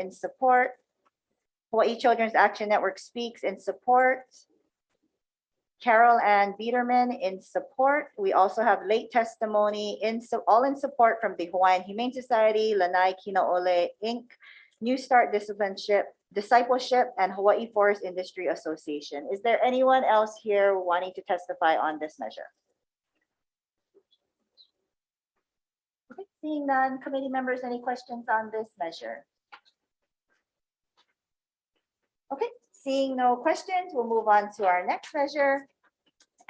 in support. Hawaii Children's Action Network Speaks in support. Carol Ann Biederman in support. We also have late testimony all in support from the Hawaiian Humane Society, Lanai Kinaole Inc., New Start Discipleship, and Hawaii Forest Industry Association. Is there anyone else here wanting to testify on this measure? Okay, seeing none, committee members, any questions on this measure? Okay, seeing no questions, we'll move on to our next measure,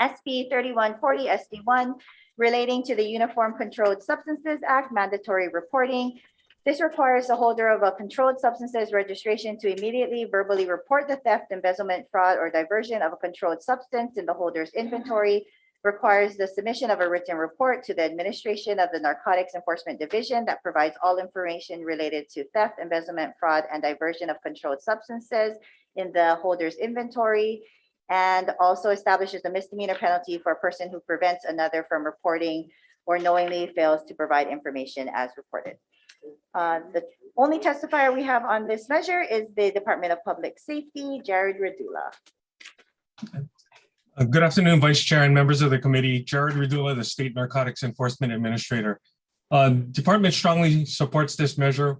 SB 3140 SD1, relating to the Uniform Controlled Substances Act mandatory reporting. This requires the holder of a controlled substances registration to immediately verbally report the theft, embezzlement, fraud, or diversion of a controlled substance in the holder's inventory, requires the submission of a written report to the administration of the Narcotics Enforcement Division that provides all information related to theft, embezzlement, fraud, and diversion of controlled substances in the holder's inventory, and also establishes a misdemeanor penalty for a person who prevents another from reporting or knowingly fails to provide information as reported. The only testifier we have on this measure is the Department of Public Safety, Jared Radula. Good afternoon, Vice Chair and members of the committee. Jared Radula, the State Narcotics Enforcement Administrator. Department strongly supports this measure.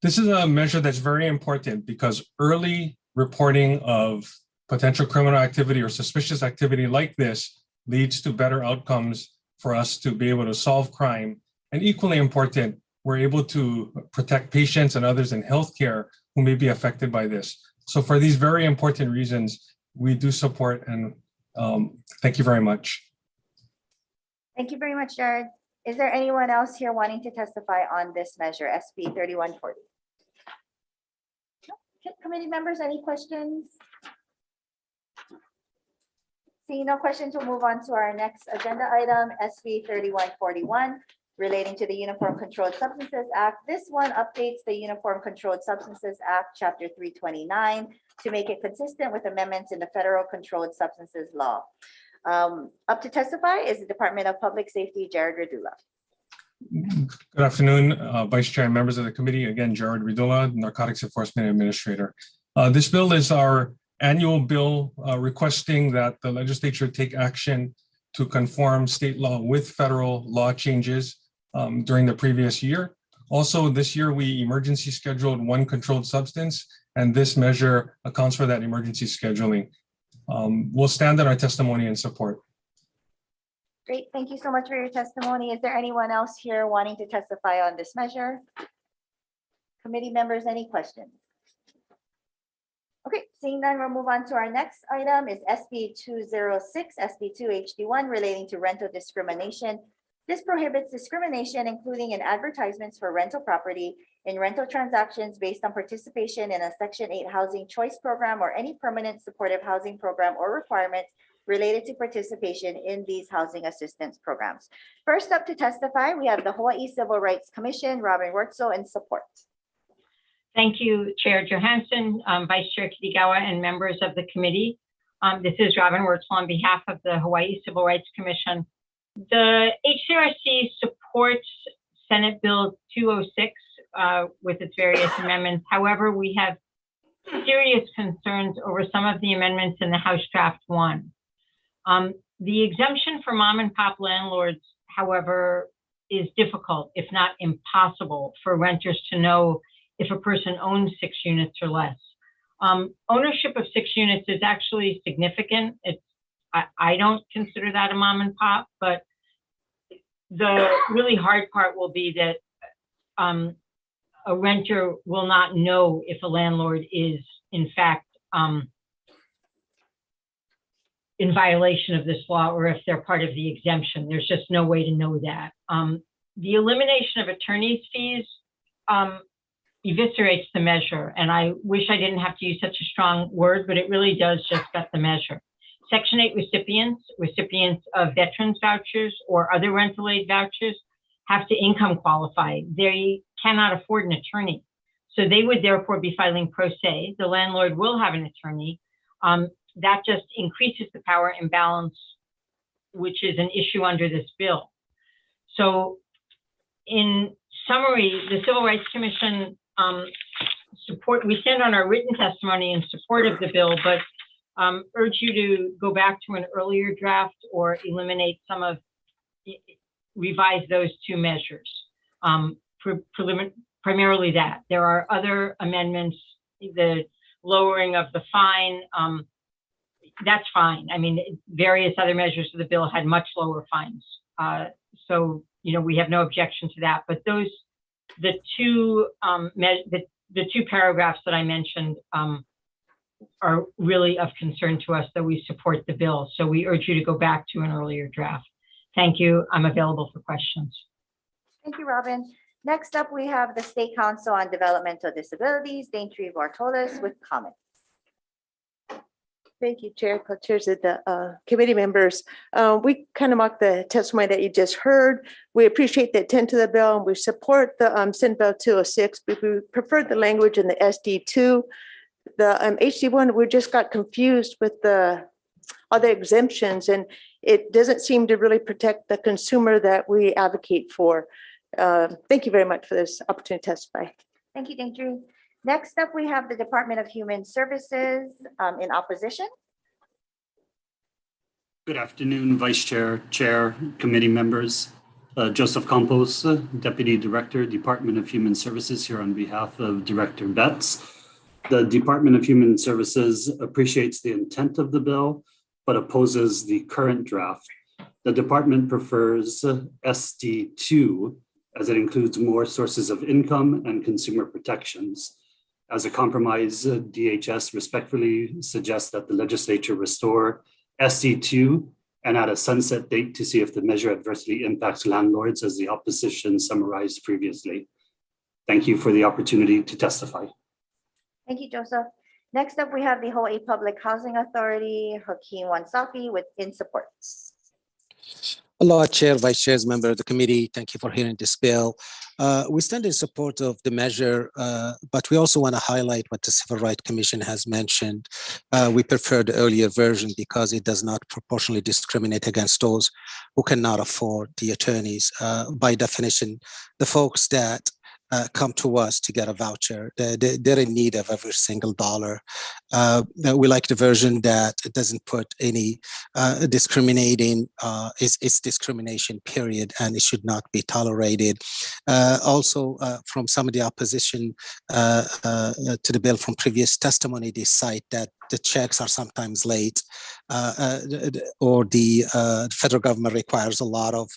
This is a measure that's very important because early reporting of potential criminal activity or suspicious activity like this leads to better outcomes for us to be able to solve crime. And equally important, we're able to protect patients and others in healthcare who may be affected by this. So for these very important reasons, we do support, and thank you very much. Thank you very much, Jared. Is there anyone else here wanting to testify on this measure, SB 3140? Okay, committee members, any questions? Seeing no questions, we'll move on to our next agenda item, SB 3141, relating to the Uniform Controlled Substances Act. This one updates the Uniform Controlled Substances Act, Chapter 329, to make it consistent with amendments in the Federal Controlled Substances Law. Up to testify is the Department of Public Safety, Jared Radula. Good afternoon, Vice Chair and members of the committee. Again, Jared Radula, Narcotics Enforcement Administrator. This bill is our annual bill requesting that the legislature take action to conform state law with federal law changes during the previous year. Also, this year we emergency scheduled one controlled substance, and this measure accounts for that emergency scheduling. We'll stand on our testimony and support. Great, thank you so much for your testimony. Is there anyone else here wanting to testify on this measure? Committee members, any questions? Okay, seeing none, we'll move on to our next item is SB 206, SB 2HD1, relating to rental discrimination. This prohibits discrimination, including in advertisements for rental property, in rental transactions based on participation in a Section 8 housing choice program or any permanent supportive housing program or requirements related to participation in these housing assistance programs. First up to testify, we have the Hawaii Civil Rights Commission, Robin Wurtzel, in support. Thank you, Chair Johansson, Vice Chair Kitigawa, and members of the committee. This is Robin Wurtzel on behalf of the Hawaii Civil Rights Commission. The HCRC supports Senate Bill 206 with its various amendments. However, we have serious concerns over some of the amendments in the House Draft 1. The exemption for mom and pop landlords, however, is difficult, if not impossible, for renters to know if a person owns 6 units or less. Ownership of 6 units is actually significant. I don't consider that a mom and pop, but the really hard part will be that a renter will not know if a landlord is, in fact, in violation of this law or if they're part of the exemption. There's just no way to know that. The elimination of attorney's fees eviscerates the measure, and I wish I didn't have to use such a strong word, but it really does just gut the measure. Section 8 recipients of veterans vouchers or other rental aid vouchers have to income qualify. They cannot afford an attorney. So they would therefore be filing pro se. The landlord will have an attorney. That just increases the power imbalance, which is an issue under this bill. So in summary, the Civil Rights Commission we stand on our written testimony in support of the bill, but urge you to go back to an earlier draft or eliminate revise those two measures. Primarily that. There are other amendments, the lowering of the fine, that's fine. I mean, various other measures of the bill had much lower fines. So, we have no objection to that, but the two paragraphs that I mentioned are really of concern to us, that we support the bill. So we urge you to go back to an earlier draft. Thank you. I'm available for questions. Thank you, Robin. Next up, we have the State Council on Developmental Disabilities, Dentistry with comments. Thank you, Chair, co-chairs of the committee members. We kind of mock the testimony that you just heard. We appreciate the intent of the bill, and we support the Senate Bill 206, but we prefer the language in the SD2. The HD1, we just got confused with the other exemptions, and it doesn't seem to really protect the consumer that we advocate for. Thank you very much for this opportunity to testify. Thank you, Dentistry. Next up, we have the Department of Human Services in opposition. Good afternoon, Vice Chair, Chair, committee members. Joseph Campos, Deputy Director, Department of Human Services, here on behalf of Director Betts. The Department of Human Services appreciates the intent of the bill, but opposes the current draft. The department prefers SD2 as it includes more sources of income and consumer protections. As a compromise, DHS respectfully suggests that the legislature restore SD2 and add a sunset date to see if the measure adversely impacts landlords, as the opposition summarized previously. Thank you for the opportunity to testify. Thank you, Joseph. Next up, we have the Hawaii Public Housing Authority, Hakeem Safi, in support. Aloha, Chair, Vice Chairs, member of the committee. Thank you for hearing this bill. We stand in support of the measure, but we also want to highlight what the Civil Rights Commission has mentioned. We prefer the earlier version because it does not proportionally discriminate against those who cannot afford the attorneys. By definition, the folks that come to us to get a voucher, they're in need of every single dollar. We like the version that it doesn't put any discriminating, it's discrimination, period, and it should not be tolerated. Also, from some of the opposition to the bill from previous testimony, they cite that the checks are sometimes late, or the federal government requires a lot of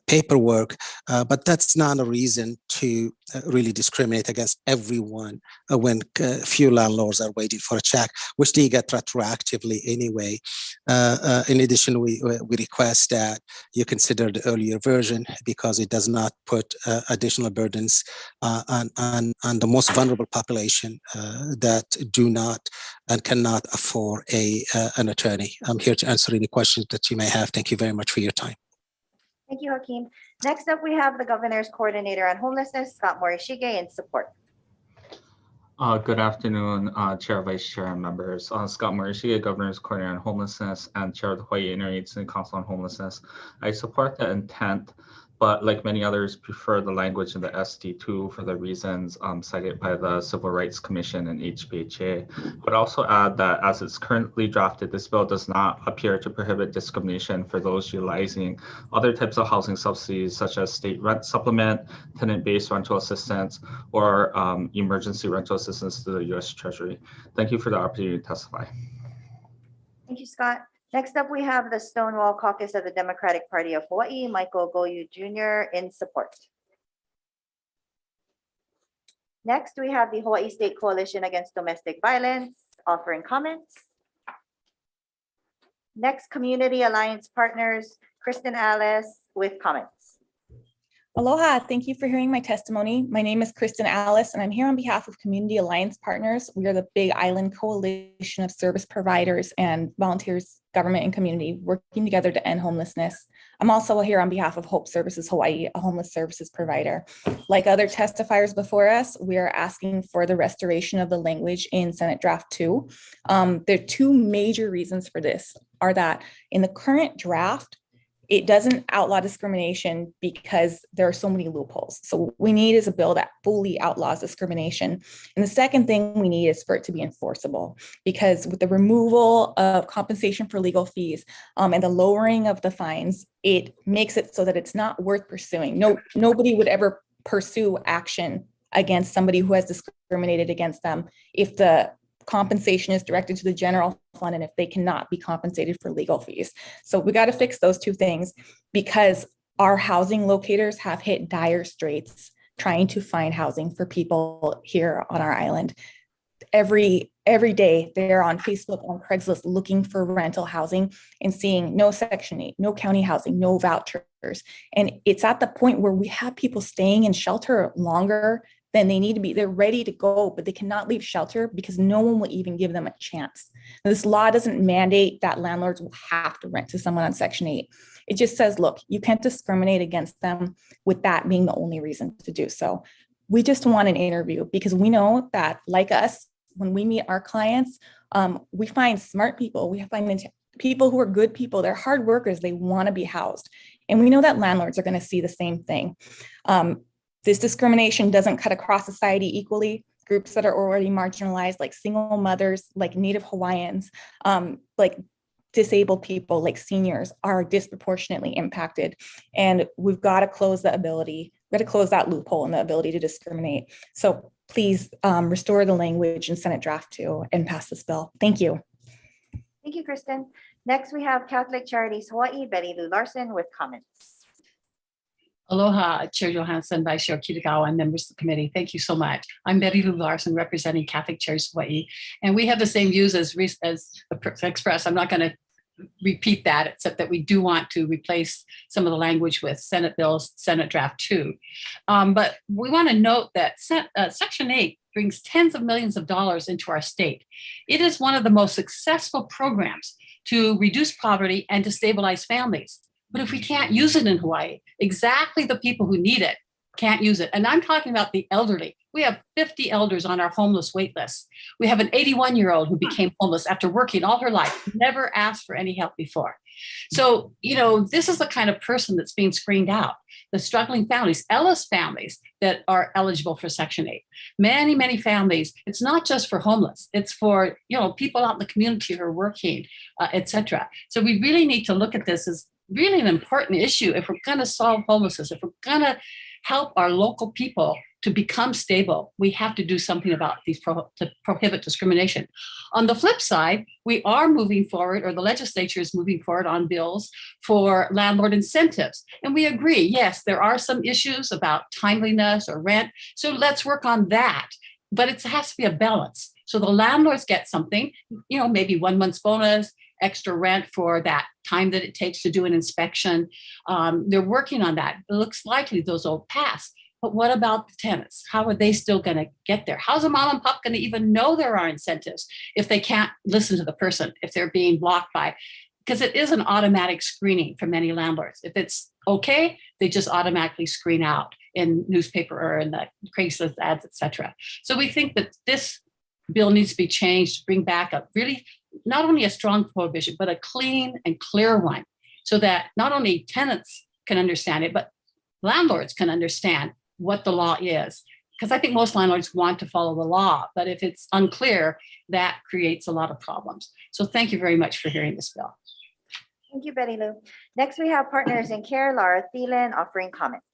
paperwork, but that's not a reason to really discriminate against everyone when few landlords are waiting for a check, which they get retroactively anyway. In addition, we request that you consider the earlier version because it does not put additional burdens on the most vulnerable population that do not and cannot afford an attorney. I'm here to answer any questions that you may have. Thank you very much for your time. Thank you, Hakeem. Next up, we have the Governor's Coordinator on Homelessness, Scott Morishige, in support. Good afternoon, Chair, Vice Chair, and members. Scott Morishige, Governor's Coordinator on Homelessness and Chair of the Hawaii Interagency Council on Homelessness. I support the intent, but like many others, prefer the language in the SD2 for the reasons cited by the Civil Rights Commission and HBHA. But also add that as it's currently drafted, this bill does not appear to prohibit discrimination for those utilizing other types of housing subsidies, such as state rent supplement, tenant-based rental assistance, or emergency rental assistance to the U.S. Treasury. Thank you for the opportunity to testify. Thank you, Scott. Next up, we have the Stonewall Caucus of the Democratic Party of Hawaii, Michael Goyu Jr. in support. Next, we have the Hawaii State Coalition Against Domestic Violence offering comments. Next, Community Alliance Partners, Kristen Alice with comments. Aloha, thank you for hearing my testimony. My name is Kristen Alice, and I'm here on behalf of Community Alliance Partners. We are the Big Island Coalition of service providers and volunteers, government and community, working together to end homelessness. I'm also here on behalf of Hope Services Hawaii, a homeless services provider. Like other testifiers before us, we are asking for the restoration of the language in Senate Draft 2. There are two major reasons for this, are that in the current draft, It doesn't outlaw discrimination because there are so many loopholes. So what we need is a bill that fully outlaws discrimination. And the second thing we need is for it to be enforceable, because with the removal of compensation for legal fees and the lowering of the fines, it makes it so that it's not worth pursuing. Nobody would ever pursue action against somebody who has discriminated against them if the compensation is directed to the general fund and if they cannot be compensated for legal fees. So we got to fix those two things, because our housing locators have hit dire straits trying to find housing for people here on our island. Every day they're on Facebook, on Craigslist, looking for rental housing and seeing no Section 8, no county housing, no vouchers. And it's at the point where we have people staying in shelter longer than they need to be. They're ready to go, but they cannot leave shelter because no one will even give them a chance. Now, this law doesn't mandate that landlords will have to rent to someone on Section 8. It just says, look, you can't discriminate against them with that being the only reason to do so. We just want an interview, because we know that, like us, when we meet our clients, we find smart people. We find people who are good people. They're hard workers. They want to be housed. And we know that landlords are going to see the same thing. This discrimination doesn't cut across society equally. Groups that are already marginalized, like single mothers, like Native Hawaiians, like disabled people, like seniors, are disproportionately impacted. And we've got to close that loophole in the ability to discriminate. So please restore the language in Senate Draft 2 and pass this bill. Thank you. Thank you, Kristen. Next, we have Catholic Charities Hawaii, Betty Lou Larson with comments. Aloha, Chair Johansson, Vice Chair Kitagawa, and members of the committee. Thank you so much. I'm Betty Lou Larson, representing Catholic Charities Hawaii, and we have the same views as expressed. I'm not going to repeat that, except that we do want to replace some of the language with Senate bills, Senate Draft 2. But we want to note that Section 8 brings tens of millions of dollars into our state. It is one of the most successful programs to reduce poverty and to stabilize families. But if we can't use it in Hawaii, exactly the people who need it can't use it. And I'm talking about the elderly. We have 50 elders on our homeless wait list. We have an 81-year-old who became homeless after working all her life, never asked for any help before. So, this is the kind of person that's being screened out. The struggling families, Ellis families that are eligible for Section 8. Many, many families, it's not just for homeless, it's for, people out in the community who are working, et cetera. So we really need to look at this as really an important issue if we're going to solve homelessness, if we're going to help our local people to become stable. We have to do something about these to prohibit discrimination. On the flip side, we are moving forward, or the legislature is moving forward on bills for landlord incentives. And we agree, yes, there are some issues about timeliness or rent. So let's work on that. But it has to be a balance. So the landlords get something, maybe 1 month's bonus, extra rent for that time that it takes to do an inspection. They're working on that. It looks likely those will pass. But what about the tenants? How are they still going to get there? How's a mom and pop going to even know there are incentives if they can't listen to the person, if they're being blocked by? Because it is an automatic screening for many landlords. If it's okay, they just automatically screen out in newspaper or in the Craigslist ads, et cetera. So we think that this bill needs to be changed to bring back a really, not only a strong prohibition, but a clean and clear one, so that not only tenants can understand it, but landlords can understand what the law is. Because I think most landlords want to follow the law, but if it's unclear, that creates a lot of problems. So thank you very much for hearing this bill. Thank you, Betty Lou. Next, we have Partners in Care, Laura Thielen, offering comments.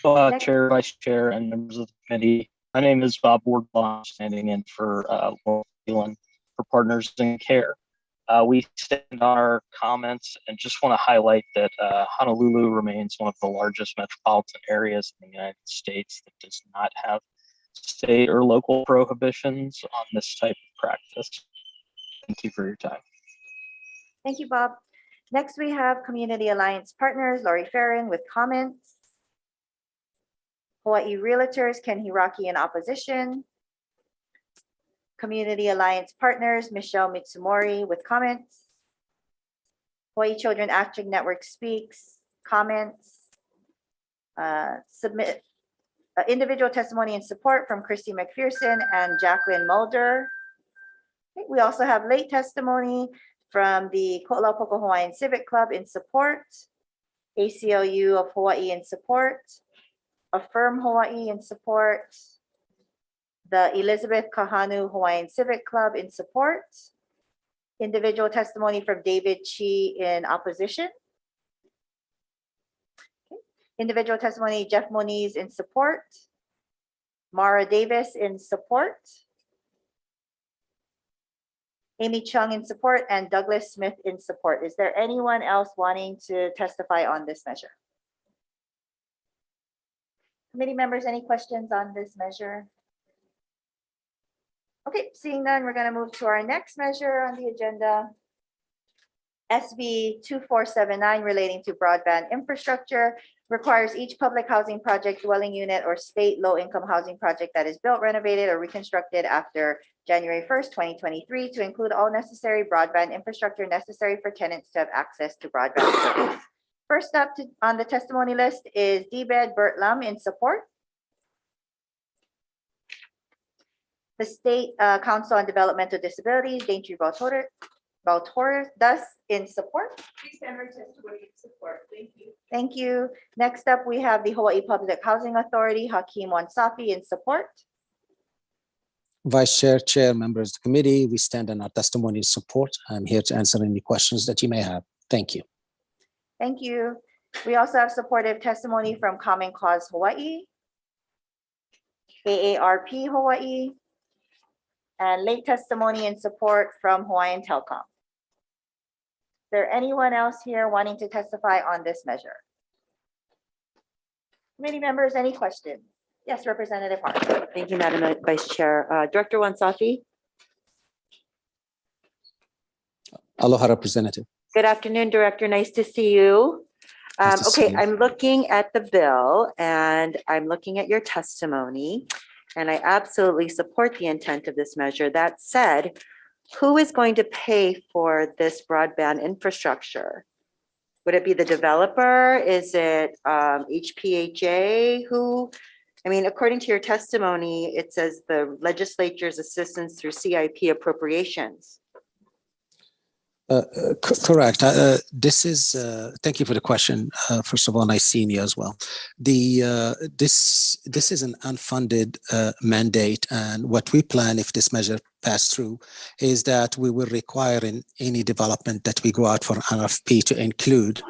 Okay. Chair, Vice Chair, and members of the committee. My name is Bob Wardlaw, standing in for Laura Thielen for Partners in Care. We stand on our comments and just want to highlight that Honolulu remains one of the largest metropolitan areas in the United States that does not have state or local prohibitions on this type of practice. Thank you for your time. Thank you, Bob. Next, we have Community Alliance Partners, Lori Farron with comments. Hawaii Realtors, Ken Hiraki in opposition. Community Alliance Partners, Michelle Mitsumori with comments. Hawaii Children Action Network speaks, comments. Submit individual testimony and support from Christy McPherson and Jacqueline Mulder. Okay, we also have late testimony from the Ko'olapoko Hawaiian Civic Club in support, ACLU of Hawaii in support, Affirm Hawaii in support, the Elizabeth Kahanu Hawaiian Civic Club in support, individual testimony from David Chi in opposition, individual testimony Jeff Moniz in support, Mara Davis in support, Amy Chung in support, and Douglas Smith in support. Is there anyone else wanting to testify on this measure? Committee members, any questions on this measure? Okay, seeing none, we're going to move to our next measure on the agenda. SB 2479 relating to broadband infrastructure requires each public housing project, dwelling unit, or state low-income housing project that is built, renovated, or reconstructed after January 1st, 2023 to include all necessary broadband infrastructure necessary for tenants to have access to broadband service. First up on the testimony list is DBED Bert Lam in support. The State Council on Developmental Disabilities, Daintree Baltor, thus in support. Please stand for testimony in support. Thank you. Thank you. Next up, we have the Hawaii Public Housing Authority, Hakeem Safi in support. Vice Chair, Chair, members of the committee, we stand on our testimony in support. I'm here to answer any questions that you may have. Thank you. Thank you. We also have supportive testimony from Common Cause Hawaii, AARP Hawaii, and late testimony in support from Hawaiian Telcom. Is there anyone else here wanting to testify on this measure? Committee members, any questions? Yes, Representative Hart. Thank you, Madam Vice Chair. Director Safi. Aloha, Representative. Good afternoon, Director. Nice to see you. Nice to see Okay, you. I'm looking at the bill and I'm looking at your testimony, and I absolutely support the intent of this measure. That said, who is going to pay for this broadband infrastructure? Would it be the developer? Is it HPHA? Who? I mean, according to your testimony, it says the legislature's assistance through CIP appropriations. Correct. This is, thank you for the question. First of all, nice seeing you as well. This is an unfunded mandate, and what we plan if this measure passed through is that we will require in any development that we go out for RFP to include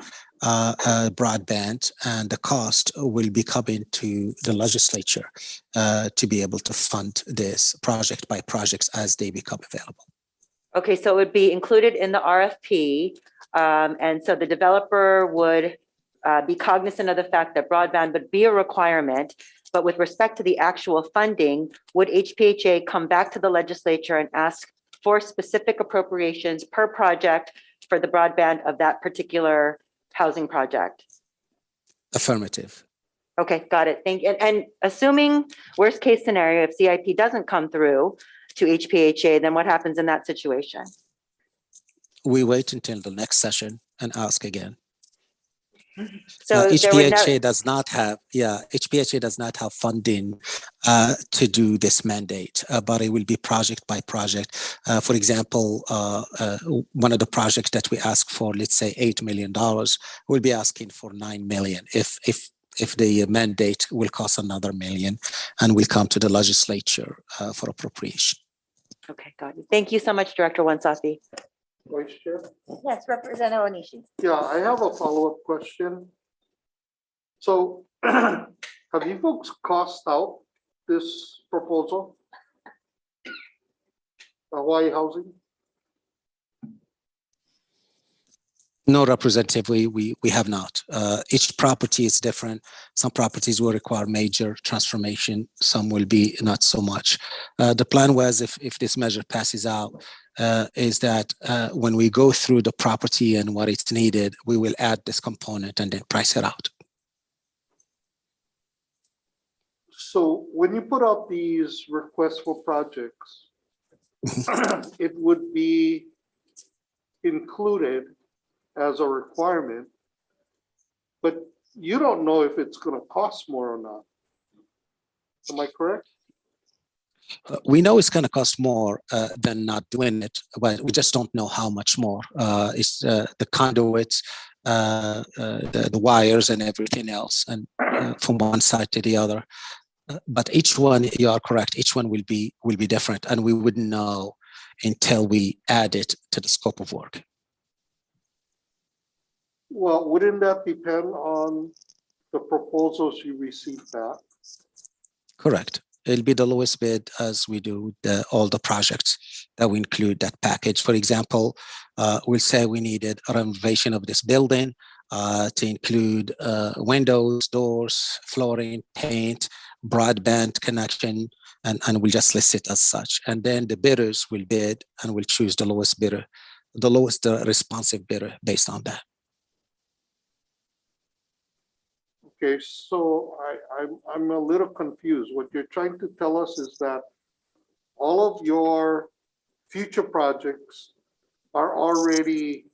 broadband, and the cost will be coming to the legislature to be able to fund this project by projects as they become available. Okay, so it would be included in the RFP. And so the developer would be cognizant of the fact that broadband would be a requirement. But with respect to the actual funding, would HPHA come back to the legislature and ask for specific appropriations per project for the broadband of that particular housing project? Affirmative. Okay, got it. Thank you. And assuming worst case scenario, if CIP doesn't come through to HPHA, then what happens in that situation? We wait until the next session and ask again. So HPHA does not have, HPHA does not have funding to do this mandate, but it will be project by project. For example, one of the projects that we ask for, let's say $8 million, we'll be asking for $9 million. If the mandate will cost another $1 million, and will come to the legislature for appropriation. Okay, got it. Thank you so much, Director Safi. Vice Chair. Yes, Representative Onishi. Yeah, I have a follow-up question. So have you folks cost out this proposal? Hawaii Housing? No, Representative, we have not. Each property is different. Some properties will require major transformation. Some will be not so much. The plan was, if this measure passes out, is that when we go through the property and what is needed, we will add this component and then price it out. So when you put out these requests for projects, it would be included as a requirement, but you don't know if it's going to cost more or not. Am I correct? We know it's going to cost more than not doing it, but we just don't know how much more. It's the conduits, the wires, and everything else, and from one side to the other. But each one, you are correct. Each one will be different, and we wouldn't know until we add it to the scope of work. Well, wouldn't that depend on the proposals you receive back? Correct. It'll be the lowest bid as we do all the projects that we include that package. For example, we'll say we needed a renovation of this building to include windows, doors, flooring, paint, broadband connection, and we'll just list it as such. And then the bidders will bid and we'll choose the lowest bidder, the lowest responsive bidder based on that. Okay, so I'm a little confused. What you're trying to tell us is that all of your future projects are already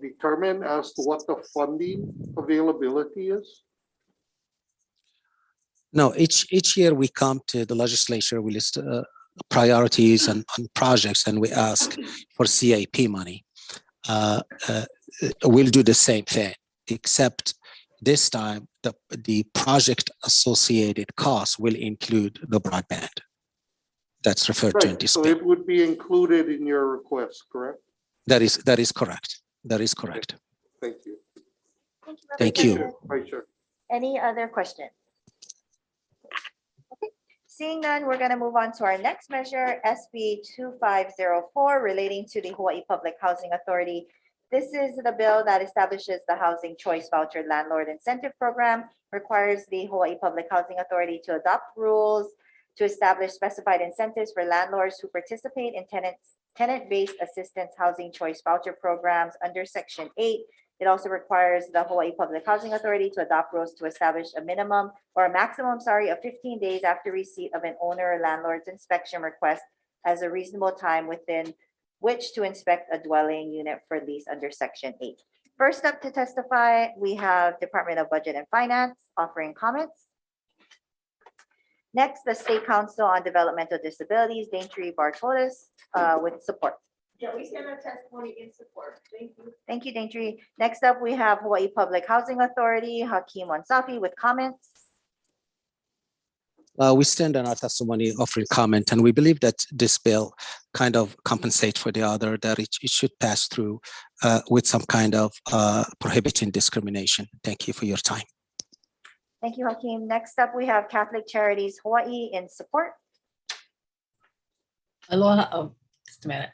determined as to what the funding availability is? No, each year we come to the legislature, we list priorities and projects, and we ask for CAP money. We'll do the same thing, except this time the project associated costs will include the broadband. That's referred to in Right, this so bill. it would be included in your request, correct? That is correct. That is correct. Thank you. Thank you. Right, sure. Any other questions? Okay, seeing none, we're gonna move on to our next measure, SB 2504, relating to the Hawaii Public Housing Authority. This is the bill that establishes the Housing Choice Voucher Landlord Incentive Program, requires the Hawaii Public Housing Authority to adopt rules to establish specified incentives for landlords who participate in tenant-based assistance housing choice voucher programs under Section 8. It also requires the Hawaii Public Housing Authority to adopt rules to establish a minimum or a maximum, of 15 days after receipt of an owner or landlord's inspection request as a reasonable time within which to inspect a dwelling unit for lease under Section 8. First up to testify, we have Department of Budget and Finance offering comments. Next, the State Council on Developmental Disabilities, Dentistry Bartolis, with support. Yeah, we stand our testimony in support. Thank you. Thank you, Dentistry. Next up, we have Hawaii Public Housing Authority, Hakeem and Safi with comments. We stand on our testimony offering comment, and we believe that this bill kind of compensates for the other, that it should pass through with some kind of prohibiting discrimination. Thank you for your time. Thank you, Hakeem. Next up, we have Catholic Charities Hawaii in support. Aloha, oh, just a minute.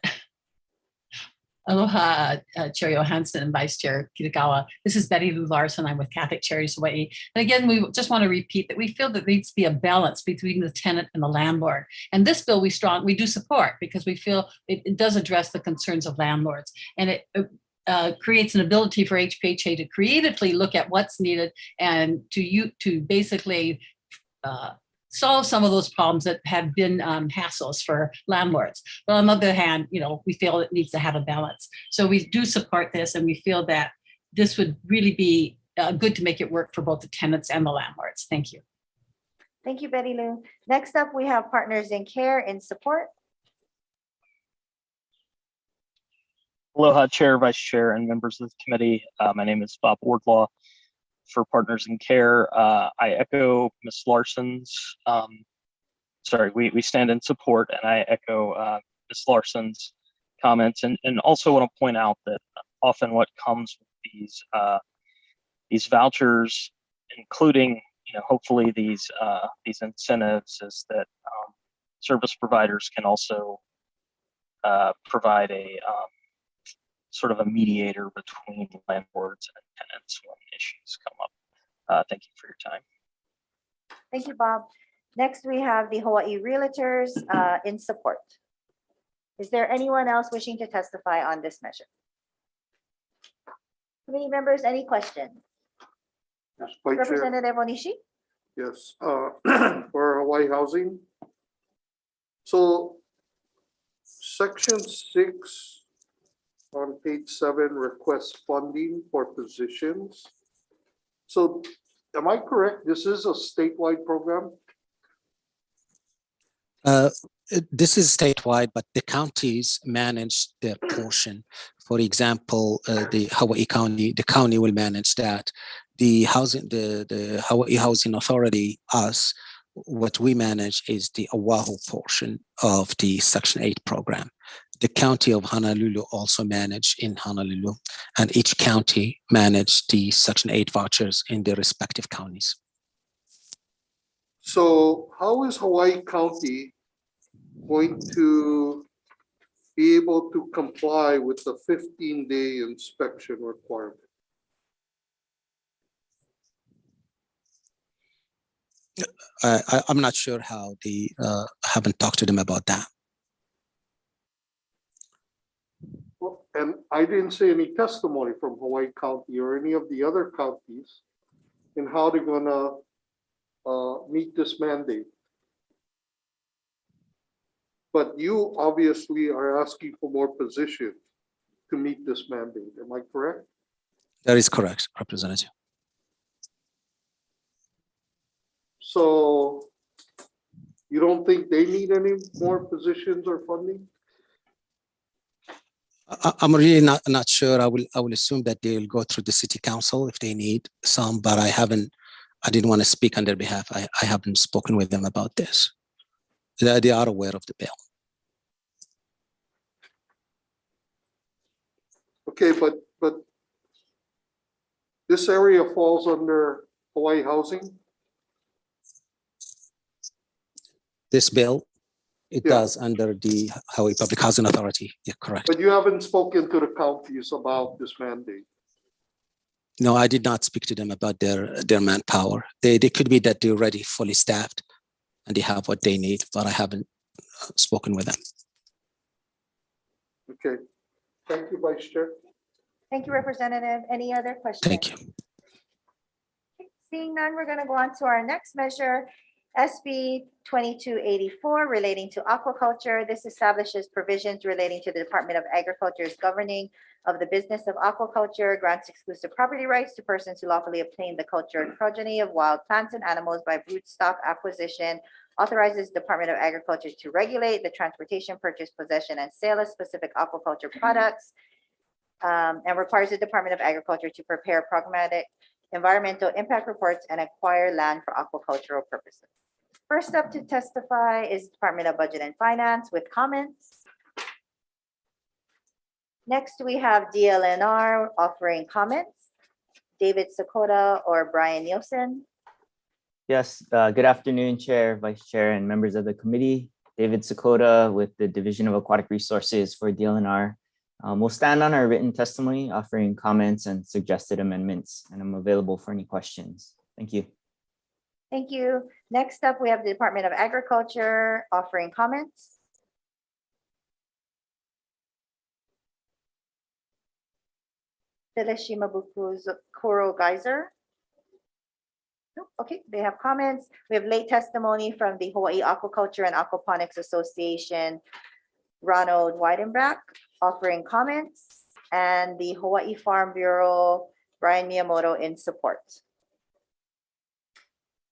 Aloha, Chair Johansson and Vice Chair Kitagawa. This is Betty Lou Larson. I'm with Catholic Charities Hawaii. And again, we just want to repeat that we feel that there needs to be a balance between the tenant and the landlord. And this bill we do support because we feel it does address the concerns of landlords. And it creates an ability for HPHA to creatively look at what's needed and to basically solve some of those problems that have been hassles for landlords. But on the other hand, we feel it needs to have a balance. So we do support this, and we feel that this would really be good to make it work for both the tenants and the landlords. Thank you. Thank you, Betty Lou. Next up, we have Partners in Care in support. Aloha, Chair, Vice Chair, and members of the committee. My name is Bob Wardlaw for Partners in Care. I echo Ms. Larson's, we stand in support, and I echo Ms. Larson's comments, and also want to point out that often what comes with these vouchers, including hopefully these incentives, is that service providers can also provide a sort of a mediator between landlords and tenants when issues come up. Thank you for your time. Thank you, Bob. Next, we have the Hawaii Realtors in support. Is there anyone else wishing to testify on this measure? Committee members, any questions? Yes, Vice Chair. Representative Onishi? Yes, for Hawaii Housing. So Section 6 on page 7 requests funding for positions. So am I correct? This is a statewide program? This is statewide, but the counties manage their portion. For example, the Hawaii County, the county will manage that. The housing, the Hawaii Housing Authority, us, what we manage is the Oahu portion of the Section 8 program. The county of Honolulu also manage in Honolulu, and each county manage the Section 8 vouchers in their respective counties. So how is Hawaii County going to be able to comply with the 15-day inspection requirement? I'm not sure how haven't talked to them about that. Well, and I didn't see any testimony from Hawaii County or any of the other counties in how they're gonna meet this mandate. But you obviously are asking for more positions to meet this mandate. Am I correct? That is correct, Representative. So you don't think they need any more positions or funding? I'm really not sure. I will assume that they'll go through the city council if they need some, but I didn't want to speak on their behalf. I haven't spoken with them about this. They are aware of the bill. Okay, but this area falls under Hawaii Housing? This bill, it Yeah. does under the Hawaii Public Housing Authority. Yeah, correct. But you haven't spoken to the counties about this mandate? No, I did not speak to them about their manpower. They could be that they're already fully staffed and they have what they need, but I haven't spoken with them. Okay, thank you, Vice Chair. Thank you, Representative. Any other questions? Thank you. Seeing none, we're going to go on to our next measure, SB 2284, relating to aquaculture. This establishes provisions relating to the Department of Agriculture's governing of the business of aquaculture, grants exclusive property rights to persons who lawfully obtain the culture and progeny of wild plants and animals by broodstock acquisition, authorizes the Department of Agriculture to regulate the transportation, purchase, possession, and sale of specific aquaculture products, and requires the Department of Agriculture to prepare programmatic environmental impact reports and acquire land for aquacultural purposes. First up to testify is Department of Budget and Finance with comments. Next, we have DLNR offering comments. David Sakota or Brian Nielsen. Yes, good afternoon, Chair, Vice Chair, and members of the committee. David Sakota with the Division of Aquatic Resources for DLNR. We'll stand on our written testimony, offering comments and suggested amendments, and I'm available for any questions. Thank you. Thank you. Next up, we have the Department of Agriculture offering comments. Teleshimabuku Kuro Geyser. Okay, they have comments. We have late testimony from the Hawaii Aquaculture and Aquaponics Association, Ronald Weidenbach, offering comments, and the Hawaii Farm Bureau, Brian Miyamoto, in support. Is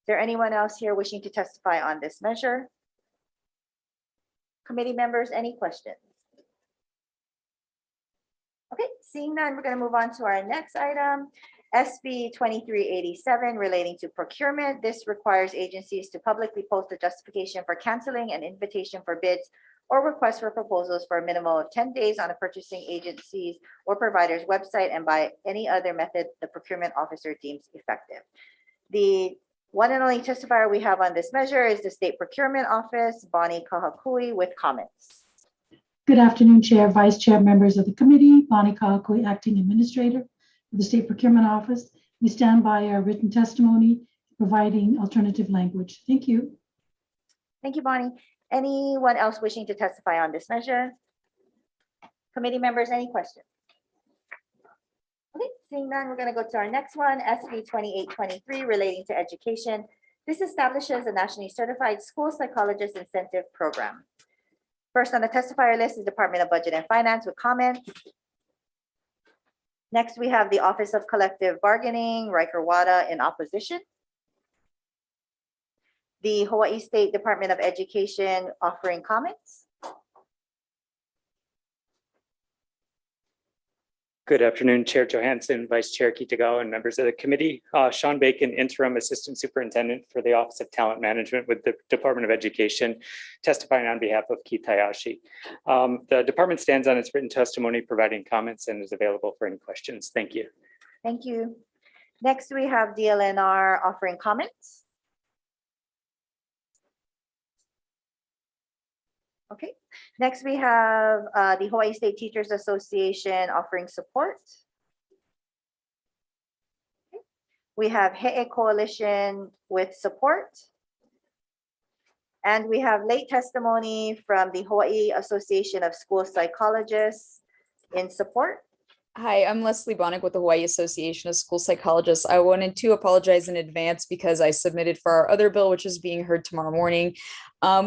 there anyone else here wishing to testify on this measure? Committee members, any questions? Okay, seeing none, we're going to move on to our next item, SB 2387, relating to procurement. This requires agencies to publicly post a justification for canceling an invitation for bids or request for proposals for a minimum of 10 days on a purchasing agency's or provider's website and by any other method the procurement officer deems effective. The one and only testifier we have on this measure is the State Procurement Office, Bonnie Kahakui, with comments. Good afternoon, Chair, Vice Chair, members of the committee. Bonnie Kahakui, Acting Administrator of the State Procurement Office. We stand by our written testimony, providing alternative language. Thank you. Thank you, Bonnie. Anyone else wishing to testify on this measure? Committee members, any questions? Okay, seeing none, we're going to go to our next one, SB 2823, relating to education. This establishes a nationally certified school psychologist incentive program. First on the testifier list is Department of Budget and Finance with comments. Next, we have the Office of Collective Bargaining, Riker Wada, in opposition. the Hawaii State Department of Education offering comments. Good afternoon, Chair Johansson, Vice Chair Kitagawa, and members of the committee. Sean Bacon, Interim Assistant Superintendent for the Office of Talent Management with the Department of Education, testifying on behalf of Keith Hayashi. The department stands on its written testimony, providing comments, and is available for any questions. Thank you. Thank you. Next, we have DLNR offering comments. Okay, next we have the Hawaii State Teachers Association offering support. Okay. We have He'e Coalition with support. And we have late testimony from the Hawaii Association of School Psychologists in support. Hi, I'm Leslie Bonnick with the Hawaii Association of School Psychologists. I wanted to apologize in advance because I submitted for our other bill, which is being heard tomorrow morning.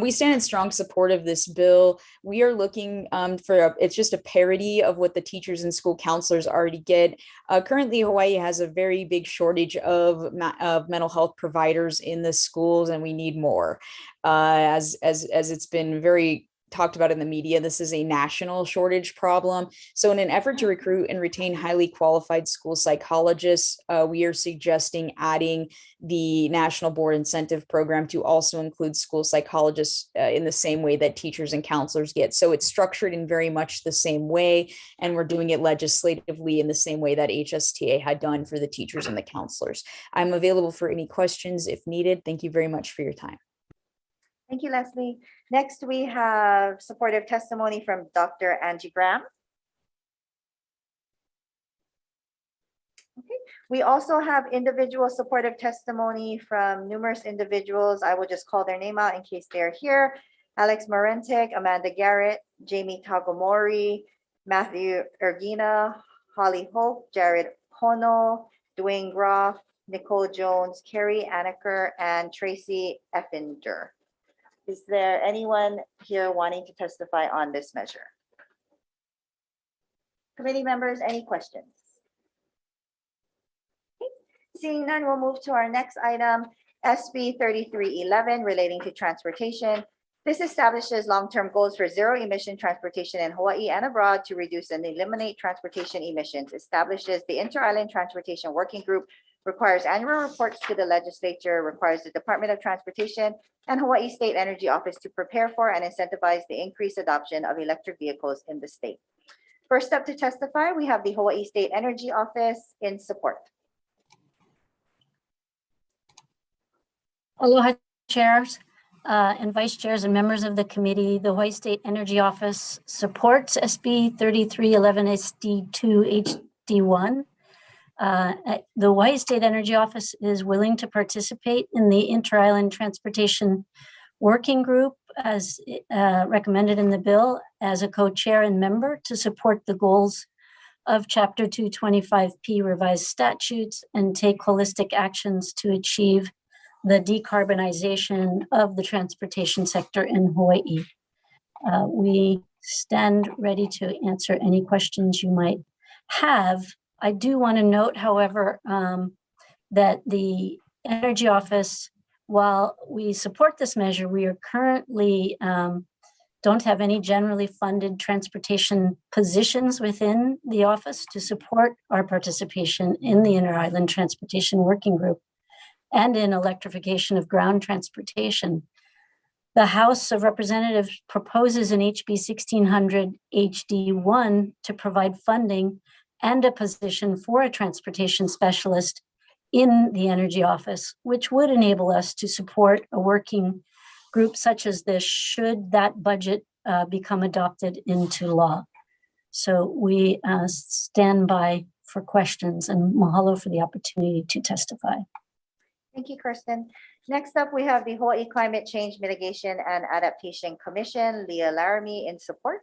We stand in strong support of this bill. We are looking it's just a parity of what the teachers and school counselors already get. Currently, Hawaii has a very big shortage of mental health providers in the schools, and we need more. As it's been very talked about in the media, this is a national shortage problem. So in an effort to recruit and retain highly qualified school psychologists, we are suggesting adding the National Board Incentive Program to also include school psychologists in the same way that teachers and counselors get. So it's structured in very much the same way, and we're doing it legislatively in the same way that HSTA had done for the teachers and the counselors. I'm available for any questions if needed. Thank you very much for your time. Thank you, Leslie. Next, we have supportive testimony from Dr. Angie Graham. Okay. We also have individual supportive testimony from numerous individuals. I will just call their name out in case they're here. Alex Morentic, Amanda Garrett, Jamie Tagomori, Matthew Ergina, Holly Hope, Jared Kono, Dwayne Groff, Nicole Jones, Carrie Anaker, and Tracy Effinger. Is there anyone here wanting to testify on this measure? Committee members, any questions? Okay. Seeing none, we'll move to our next item, SB 3311, relating to transportation. This establishes long-term goals for zero-emission transportation in Hawaii and abroad to reduce and eliminate transportation emissions, establishes the Inter-Island Transportation Working Group, requires annual reports to the legislature, requires the Department of Transportation and Hawaii State Energy Office to prepare for and incentivize the increased adoption of electric vehicles in the state. First up to testify, we have the Hawaii State Energy Office in support. Aloha, chairs and vice chairs and members of the committee. The Hawaii State Energy Office supports SB 3311 SD2 HD1. The Hawaii State Energy Office is willing to participate in the Inter-Island Transportation Working Group as recommended in the bill as a co-chair and member to support the goals of Chapter 225P revised statutes and take holistic actions to achieve the decarbonization of the transportation sector in Hawaii. We stand ready to answer any questions you might have. I do want to note, however, that the Energy Office, while we support this measure, we are currently don't have any generally funded transportation positions within the office to support our participation in the Inter-Island Transportation Working Group and in electrification of ground transportation. The House of Representatives proposes an HB 1600 HD1 to provide funding and a position for a transportation specialist in the Energy Office, which would enable us to support a working group such as this should that budget become adopted into law. So we stand by for questions, and mahalo for the opportunity to testify. Thank you, Kirsten. Next up, we have the Hawaii Climate Change Mitigation and Adaptation Commission, Leah Laramie in support.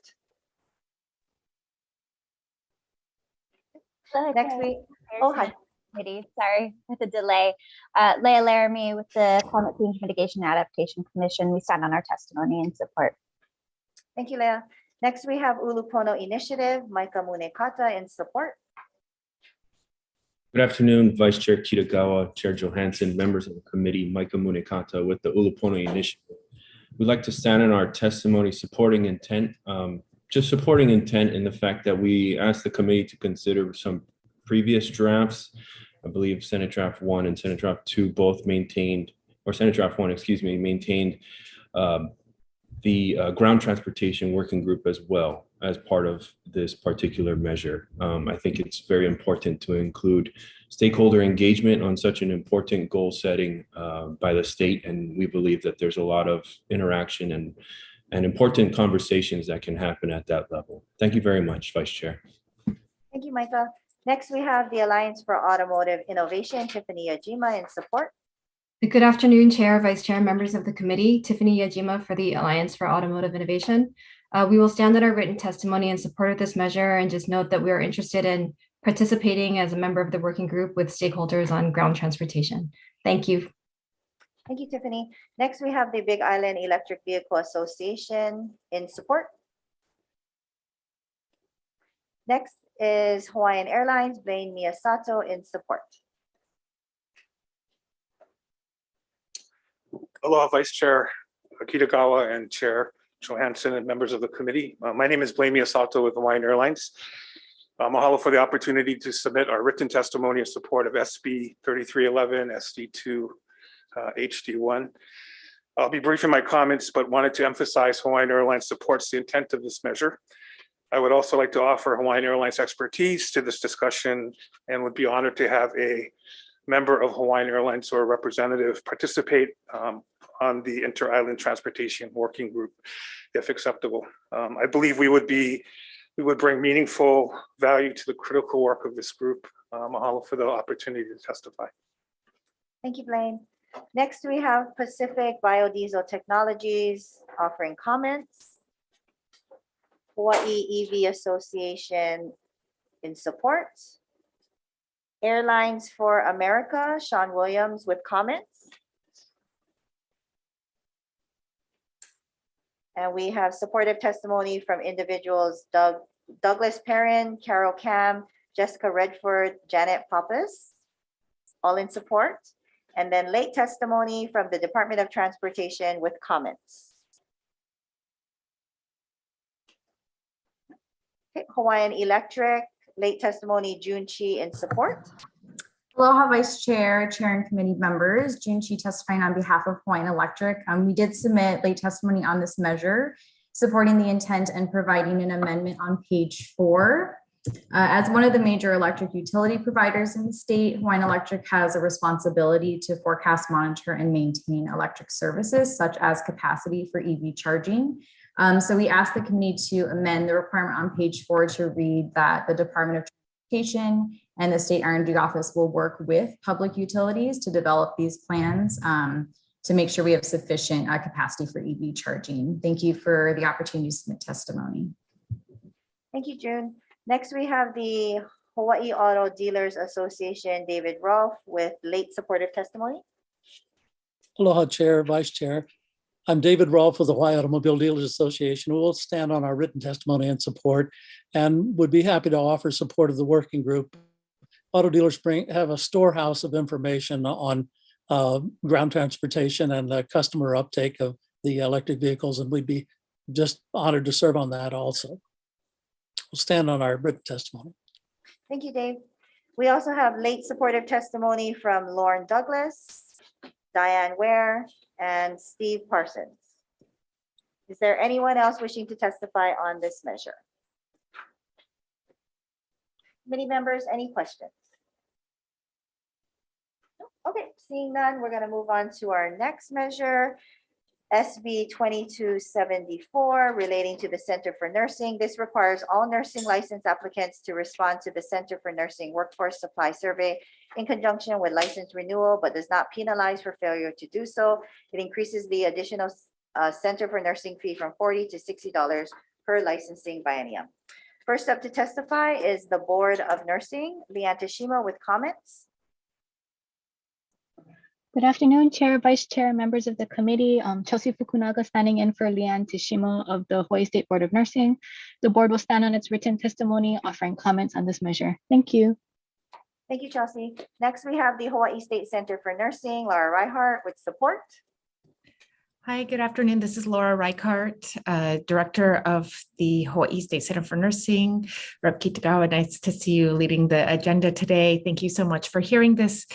Next week, oh, hi. Sorry with the delay. Leah Laramie with the Climate Change Mitigation and Adaptation Commission. We stand on our testimony in support. Thank you, Leah. Next, we have Ulupono Initiative, Maika Munekata in support. Good afternoon, Vice Chair Kitagawa, Chair Johansson, members of the committee, Micah Munekata with the Uluponi Initiative. We'd like to stand in our testimony supporting intent, just supporting intent in the fact that we asked the committee to consider some previous drafts. I believe Senate Draft 1 and Senate Draft 2 both maintained, or Senate Draft 1, excuse me, maintained the ground transportation working group as well as part of this particular measure. I think it's very important to include stakeholder engagement on such an important goal setting by the state. And we believe that there's a lot of interaction and important conversations that can happen at that level. Thank you very much, Vice Chair. Thank you, Micah. Next, we have the Alliance for Automotive Innovation, Tiffany Yajima in support. Good afternoon, Chair, Vice Chair, members of the committee. Tiffany Yajima for the Alliance for Automotive Innovation. We will stand on our written testimony in support of this measure and just note that we are interested in participating as a member of the working group with stakeholders on ground transportation. Thank you. Thank you, Tiffany. Next, we have the Big Island Electric Vehicle Association in support. Next is Hawaiian Airlines, Blaine Miyasato in support. Aloha, Vice Chair Kitagawa and Chair Johansson and members of the committee. My name is Blaine Miyasato with Hawaiian Airlines. Mahalo for the opportunity to submit our written testimony in support of SB 3311, SD2, HD1. I'll be brief in my comments, but wanted to emphasize Hawaiian Airlines supports the intent of this measure. I would also like to offer Hawaiian Airlines expertise to this discussion and would be honored to have a member of Hawaiian Airlines or a representative participate on the Inter-Island Transportation Working Group, if acceptable. I believe we would bring meaningful value to the critical work of this group. Mahalo for the opportunity to testify. Thank you, Blaine. Next, we have Pacific Biodiesel Technologies offering comments. Hawaii EV Association in support. Airlines for America, Sean Williams with comments. And we have supportive testimony from individuals Douglas Perrin, Carol Cam, Jessica Redford, Janet Pappas, all in support. And then late testimony from the Department of Transportation with comments. Okay, Hawaiian Electric, late testimony, June Chi in support. Aloha, Vice Chair, Chair and committee members. June Chi testifying on behalf of Hawaiian Electric. We did submit late testimony on this measure, supporting the intent and providing an amendment on page 4. As one of the major electric utility providers in the state, Hawaiian Electric has a responsibility to forecast, monitor, and maintain electric services, such as capacity for EV charging. So we asked the committee to amend the requirement on page 4 to read that the Department of Transportation and the State R&D Office will work with public utilities to develop these plans to make sure we have sufficient capacity for EV charging. Thank you for the opportunity to submit testimony. Thank you, June. Next, we have the Hawaii Auto Dealers Association, David Rolfe with late supportive testimony. Aloha, Chair, Vice Chair. I'm David Rolfe with the Hawaii Automobile Dealers Association. We'll stand on our written testimony and support and would be happy to offer support of the working group. Auto dealers have a storehouse of information on ground transportation and the customer uptake of the electric vehicles, and we'd be just honored to serve on that also. We'll stand on our written testimony. Thank you, Dave. We also have late supportive testimony from Lauren Douglas, Diane Ware, and Steve Parsons. Is there anyone else wishing to testify on this measure? Committee members, any questions? Okay, seeing none, we're going to move on to our next measure, SB 2274, relating to the Center for Nursing. This requires all nursing license applicants to respond to the Center for Nursing Workforce Supply Survey in conjunction with license renewal, but does not penalize for failure to do so. It increases the additional Center for Nursing fee from $40 to $60 per licensing biennium. First up to testify is the Board of Nursing, Leanne Tashima with comments. Good afternoon, Chair, Vice Chair, members of the committee. Chelsea Fukunaga standing in for Leanne Tashima of the Hawaii State Board of Nursing. The board will stand on its written testimony offering comments on this measure. Thank you. Thank you, Chelsea. Next, we have the Hawaii State Center for Nursing, Laura Reihart with support. Hi, good afternoon. This is Laura Reichardt, Director of the Hawaii State Center for Nursing. Rep. Kitagawa, nice to see you leading the agenda today. Thank you so much for hearing this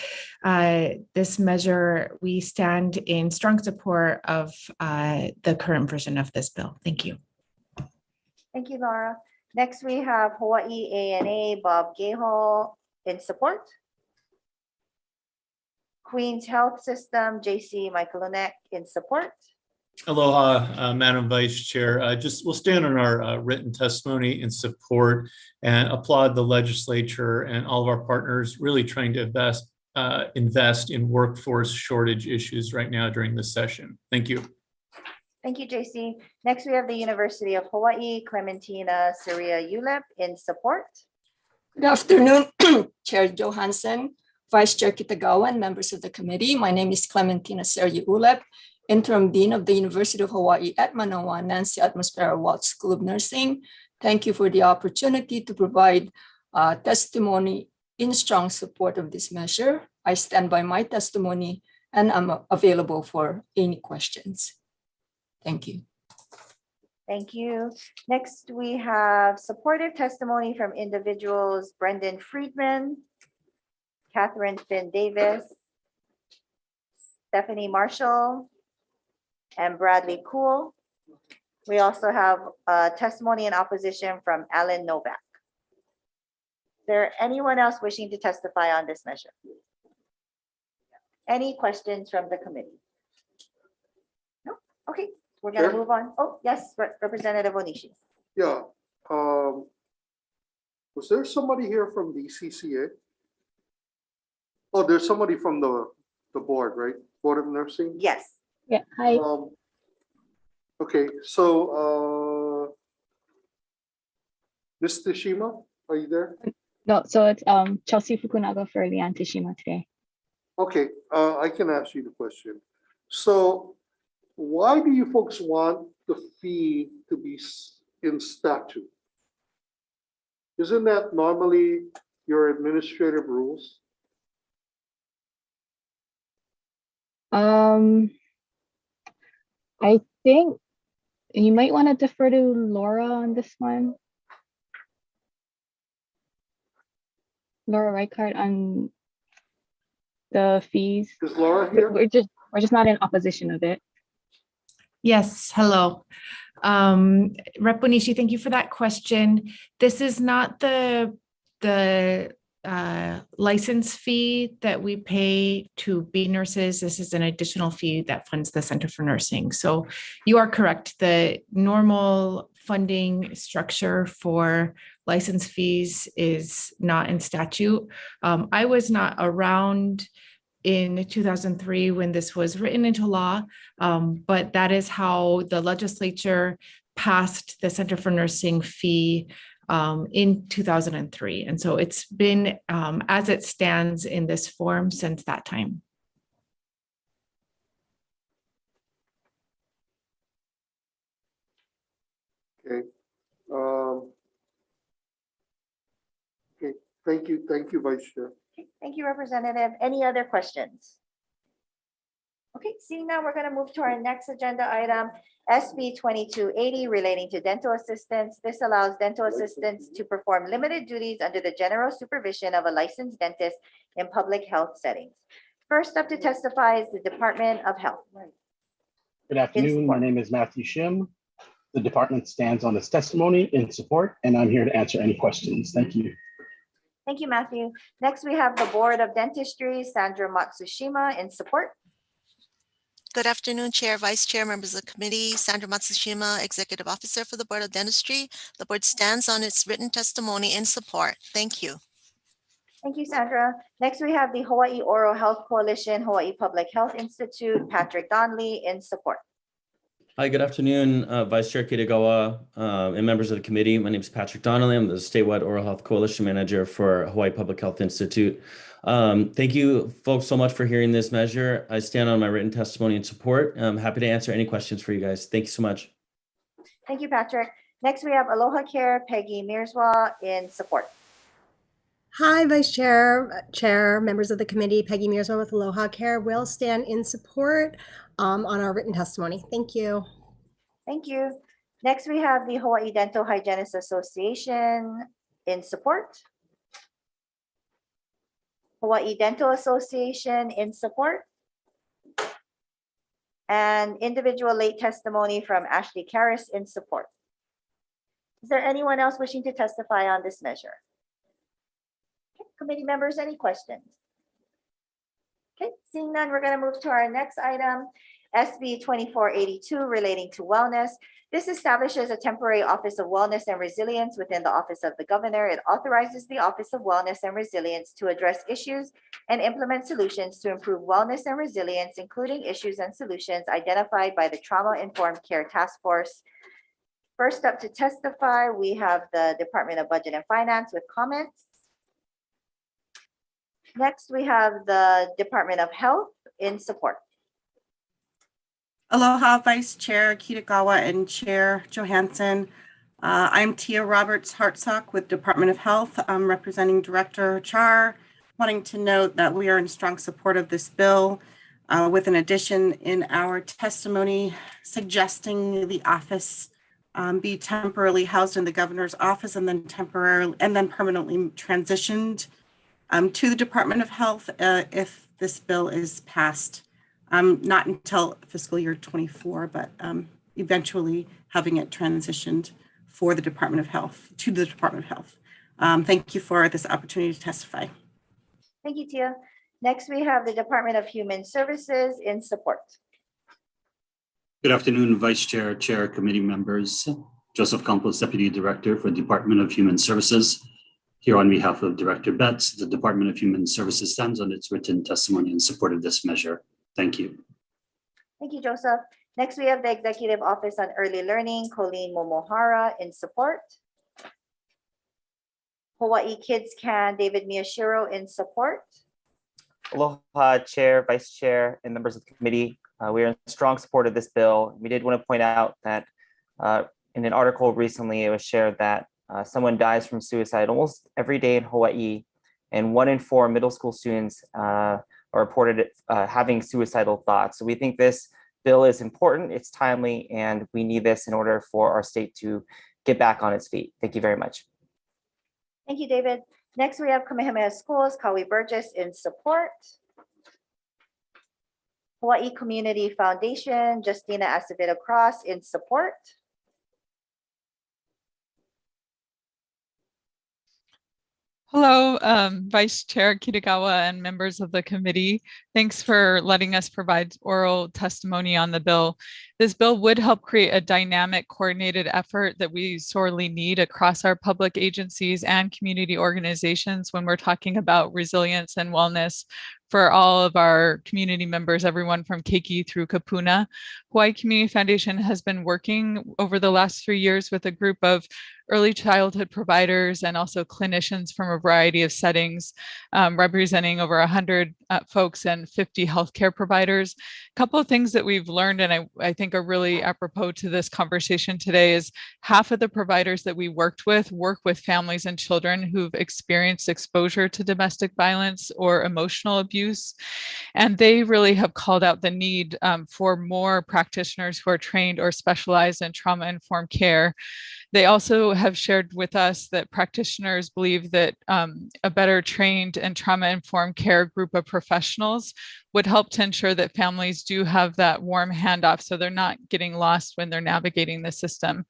measure. We stand in strong support of the current version of this bill. Thank you. Thank you, Laura. Next, we have Hawaii ANA, Bob Gahol in support. Queens Health System, JC Michaelunek in support. Aloha, Madam Vice Chair. We'll stand on our written testimony in support and applaud the legislature and all of our partners really trying to invest in workforce shortage issues right now during this session. Thank you. Thank you, JC. Next, we have the University of Hawaii, Clementina Surya Ulep in support. Good afternoon, Chair Johansson, Vice Chair Kitagawa, and members of the committee. My name is Clementina Surya Ulep, Interim Dean of the University of Hawaii at Manoa, Nancy Atmosphera Waltz School of Nursing. Thank you for the opportunity to provide testimony in strong support of this measure. I stand by my testimony and I'm available for any questions. Thank you. Thank you. Next, we have supportive testimony from individuals Brendan Friedman, Catherine Finn Davis, Stephanie Marshall, and Bradley Kuhl. We also have testimony in opposition from Alan Novak. Is there anyone else wishing to testify on this measure? Any questions from the committee? No? Okay, we're going to move on. Oh, yes, Representative Onishi. Yeah. Was there somebody here from the CCA? Oh, there's somebody from the board, right? Board of Nursing? Yes. Yeah, hi. Okay, so Ms. Tashima, are you there? No, so it's Chelsea Fukunaga for Leanne Tashima today. Okay, I can ask you the question. So why do you folks want the fee to be in statute? Isn't that normally your administrative rules? I think you might want to defer to Laura on this one. Laura Reichardt on the fees. Is Laura here? We're just not in opposition of it. Yes, hello. Rep. Onishi, thank you for that question. This is not the license fee that we pay to be nurses. This is an additional fee that funds the Center for Nursing. So you are correct. The normal funding structure for license fees is not in statute. I was not around in 2003 when this was written into law, but that is how the legislature passed the Center for Nursing fee in 2003. And so it's been as it stands in this form since that time. Okay. Okay, thank you, Vice Chair. Thank you, Representative. Any other questions? Okay, seeing now, we're going to move to our next agenda item, SB 2280, relating to dental assistants. This allows dental assistants to perform limited duties under the general supervision of a licensed dentist in public health settings. First up to testify is the Department of Health. Good afternoon. My name is Matthew Shim. The department stands on this testimony in support, and I'm here to answer any questions. Thank you. Thank you, Matthew. Next, we have the Board of Dentistry, Sandra Matsushima, in support. Good afternoon, Chair, Vice Chair, members of the committee. Sandra Matsushima, Executive Officer for the Board of Dentistry. The board stands on its written testimony in support. Thank you. Thank you, Sandra. Next, we have the Hawaii Oral Health Coalition, Hawaii Public Health Institute, Patrick Donnelly, in support. Hi, good afternoon, Vice Chair Kitagawa and members of the committee. My name is Patrick Donnelly. I'm the statewide Oral Health Coalition Manager for Hawaii Public Health Institute. Thank you folks so much for hearing this measure. I stand on my written testimony in support. I'm happy to answer any questions for you guys. Thank you so much. Thank you, Patrick. Next, we have Aloha Care, Peggy Mirswa, in support. Hi, Vice Chair, members of the committee. Peggy Mearsma with Aloha Care will stand in support on our written testimony. Thank you. Thank you. Next, we have the Hawaii Dental Hygienists Association in support. Hawaii Dental Association in support. And individual late testimony from Ashley Karras in support. Is there anyone else wishing to testify on this measure? Okay, committee members, any questions? Okay, seeing none, we're going to move to our next item, SB 2482 relating to wellness. This establishes a temporary Office of Wellness and Resilience within the Office of the Governor. It authorizes the Office of Wellness and Resilience to address issues and implement solutions to improve wellness and resilience, including issues and solutions identified by the Trauma-Informed Care Task Force. First up to testify, we have the Department of Budget and Finance with comments. Next, we have the Department of Health in support. Aloha, Vice Chair Kitagawa and Chair Johansson. I'm Tia Roberts-Hartsock with Department of Health. I'm representing Director Char, wanting to note that we are in strong support of this bill with an addition in our testimony suggesting the office be temporarily housed in the governor's office and then permanently transitioned to the Department of Health if this bill is passed. Not until fiscal year 24, but eventually having it transitioned for the Department of Health, to the Department of Health. Thank you for this opportunity to testify. Thank you, Tia. Next, we have the Department of Human Services in support. Good afternoon, Vice Chair, Chair, committee members. Joseph Campos, Deputy Director for Department of Human Services. Here on behalf of Director Betts, the Department of Human Services stands on its written testimony in support of this measure. Thank you. Thank you, Joseph. Next, we have the Executive Office on Early Learning, Colleen Momohara in support. Hawaii Kids Can, David Miyashiro in support. Aloha, Chair, Vice Chair, and members of the committee. We are in strong support of this bill. We did want to point out that in an article recently, it was shared that someone dies from suicide almost every day in Hawaii, and 1 in 4 middle school students are reported having suicidal thoughts. So we think this bill is important, it's timely, and we need this in order for our state to get back on its feet. Thank you very much. Thank you, David. Next, we have Kamehameha Schools, Kawi Burgess in support. Hawaii Community Foundation, Justina Acevedo Cross in support. Hello, Vice Chair Kitagawa and members of the committee. Thanks for letting us provide oral testimony on the bill. This bill would help create a dynamic, coordinated effort that we sorely need across our public agencies and community organizations when we're talking about resilience and wellness for all of our community members, everyone from Keiki through Kapuna. Hawaii Community Foundation has been working over the last 3 years with a group of early childhood providers and also clinicians from a variety of settings, representing over 100 folks and 50 healthcare providers. A couple of things that we've learned, and I think are really apropos to this conversation today, is half of the providers that we work with families and children who've experienced exposure to domestic violence or emotional abuse. And they really have called out the need for more practitioners who are trained or specialized in trauma-informed care. They also have shared with us that practitioners believe that a better trained and trauma-informed care group of professionals would help to ensure that families do have that warm handoff so they're not getting lost when they're navigating the system.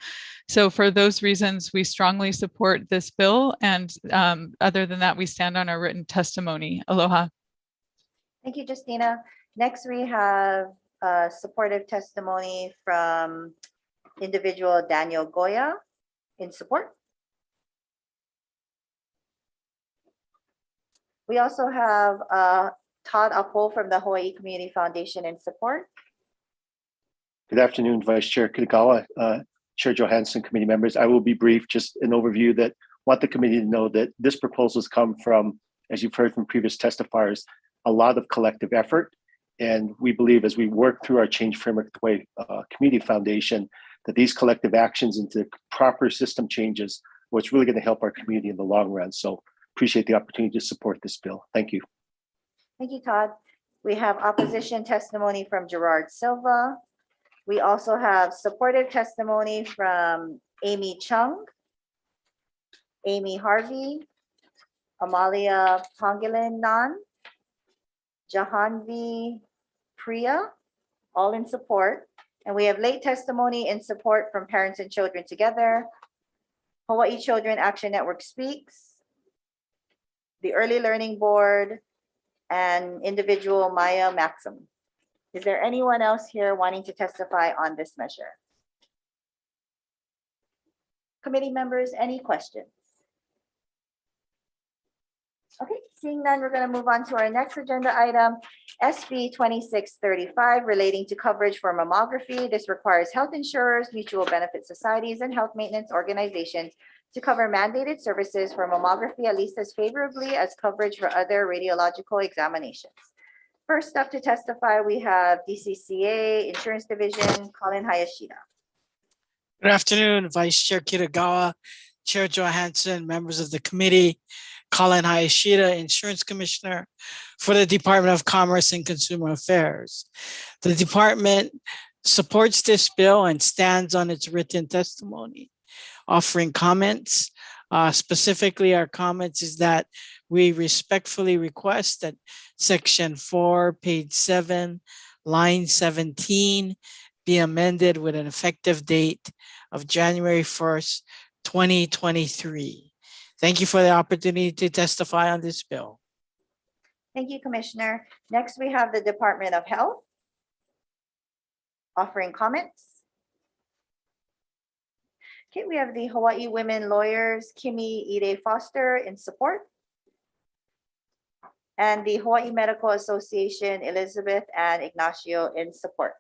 So for those reasons, we strongly support this bill. And other than that, we stand on our written testimony. Aloha. Thank you, Justina. Next, we have a supportive testimony from individual Daniel Goya in support. We also have Todd Apo from the Hawaii Community Foundation in support. Good afternoon, Vice Chair Kitagawa, Chair Johansson, committee members. I will be brief, just an overview that want the committee to know that this proposal has come from, as you've heard from previous testifiers, a lot of collective effort. And we believe as we work through our change framework, the way Community Foundation, that these collective actions into proper system changes, what's really going to help our community in the long run. So appreciate the opportunity to support this bill. Thank you. Thank you, Todd. We have opposition testimony from Gerard Silva. We also have supportive testimony from Amy Chung, Amy Harvey, Amalia Pangilin Nan, Jahanvi Priya, all in support. And we have late testimony in support from Parents and Children Together, Hawaii Children Action Network Speaks, the Early Learning Board, and individual Maya Maxim. Is there anyone else here wanting to testify on this measure? Committee members, any questions? Okay, seeing none, we're going to move on to our next agenda item, SB 2635, relating to coverage for mammography. This requires health insurers, mutual benefit societies, and health maintenance organizations to cover mandated services for mammography at least as favorably as coverage for other radiological examinations. First up to testify, we have DCCA Insurance Division, Colin Hayashida. Good afternoon, Vice Chair Kitagawa, Chair Johansson, members of the committee. Colin Hayashida, Insurance Commissioner for the Department of Commerce and Consumer Affairs. The department supports this bill and stands on its written testimony, offering comments. Specifically, our comments is that we respectfully request that Section 4, page 7, line 17 be amended with an effective date of January 1st, 2023. Thank you for the opportunity to testify on this bill. Thank you, Commissioner. Next, we have the Department of Health offering comments. Okay, we have the Hawaii Women Lawyers, Kimi Ide Foster, in support. And the Hawaii Medical Association, Elizabeth and Ignacio, in support.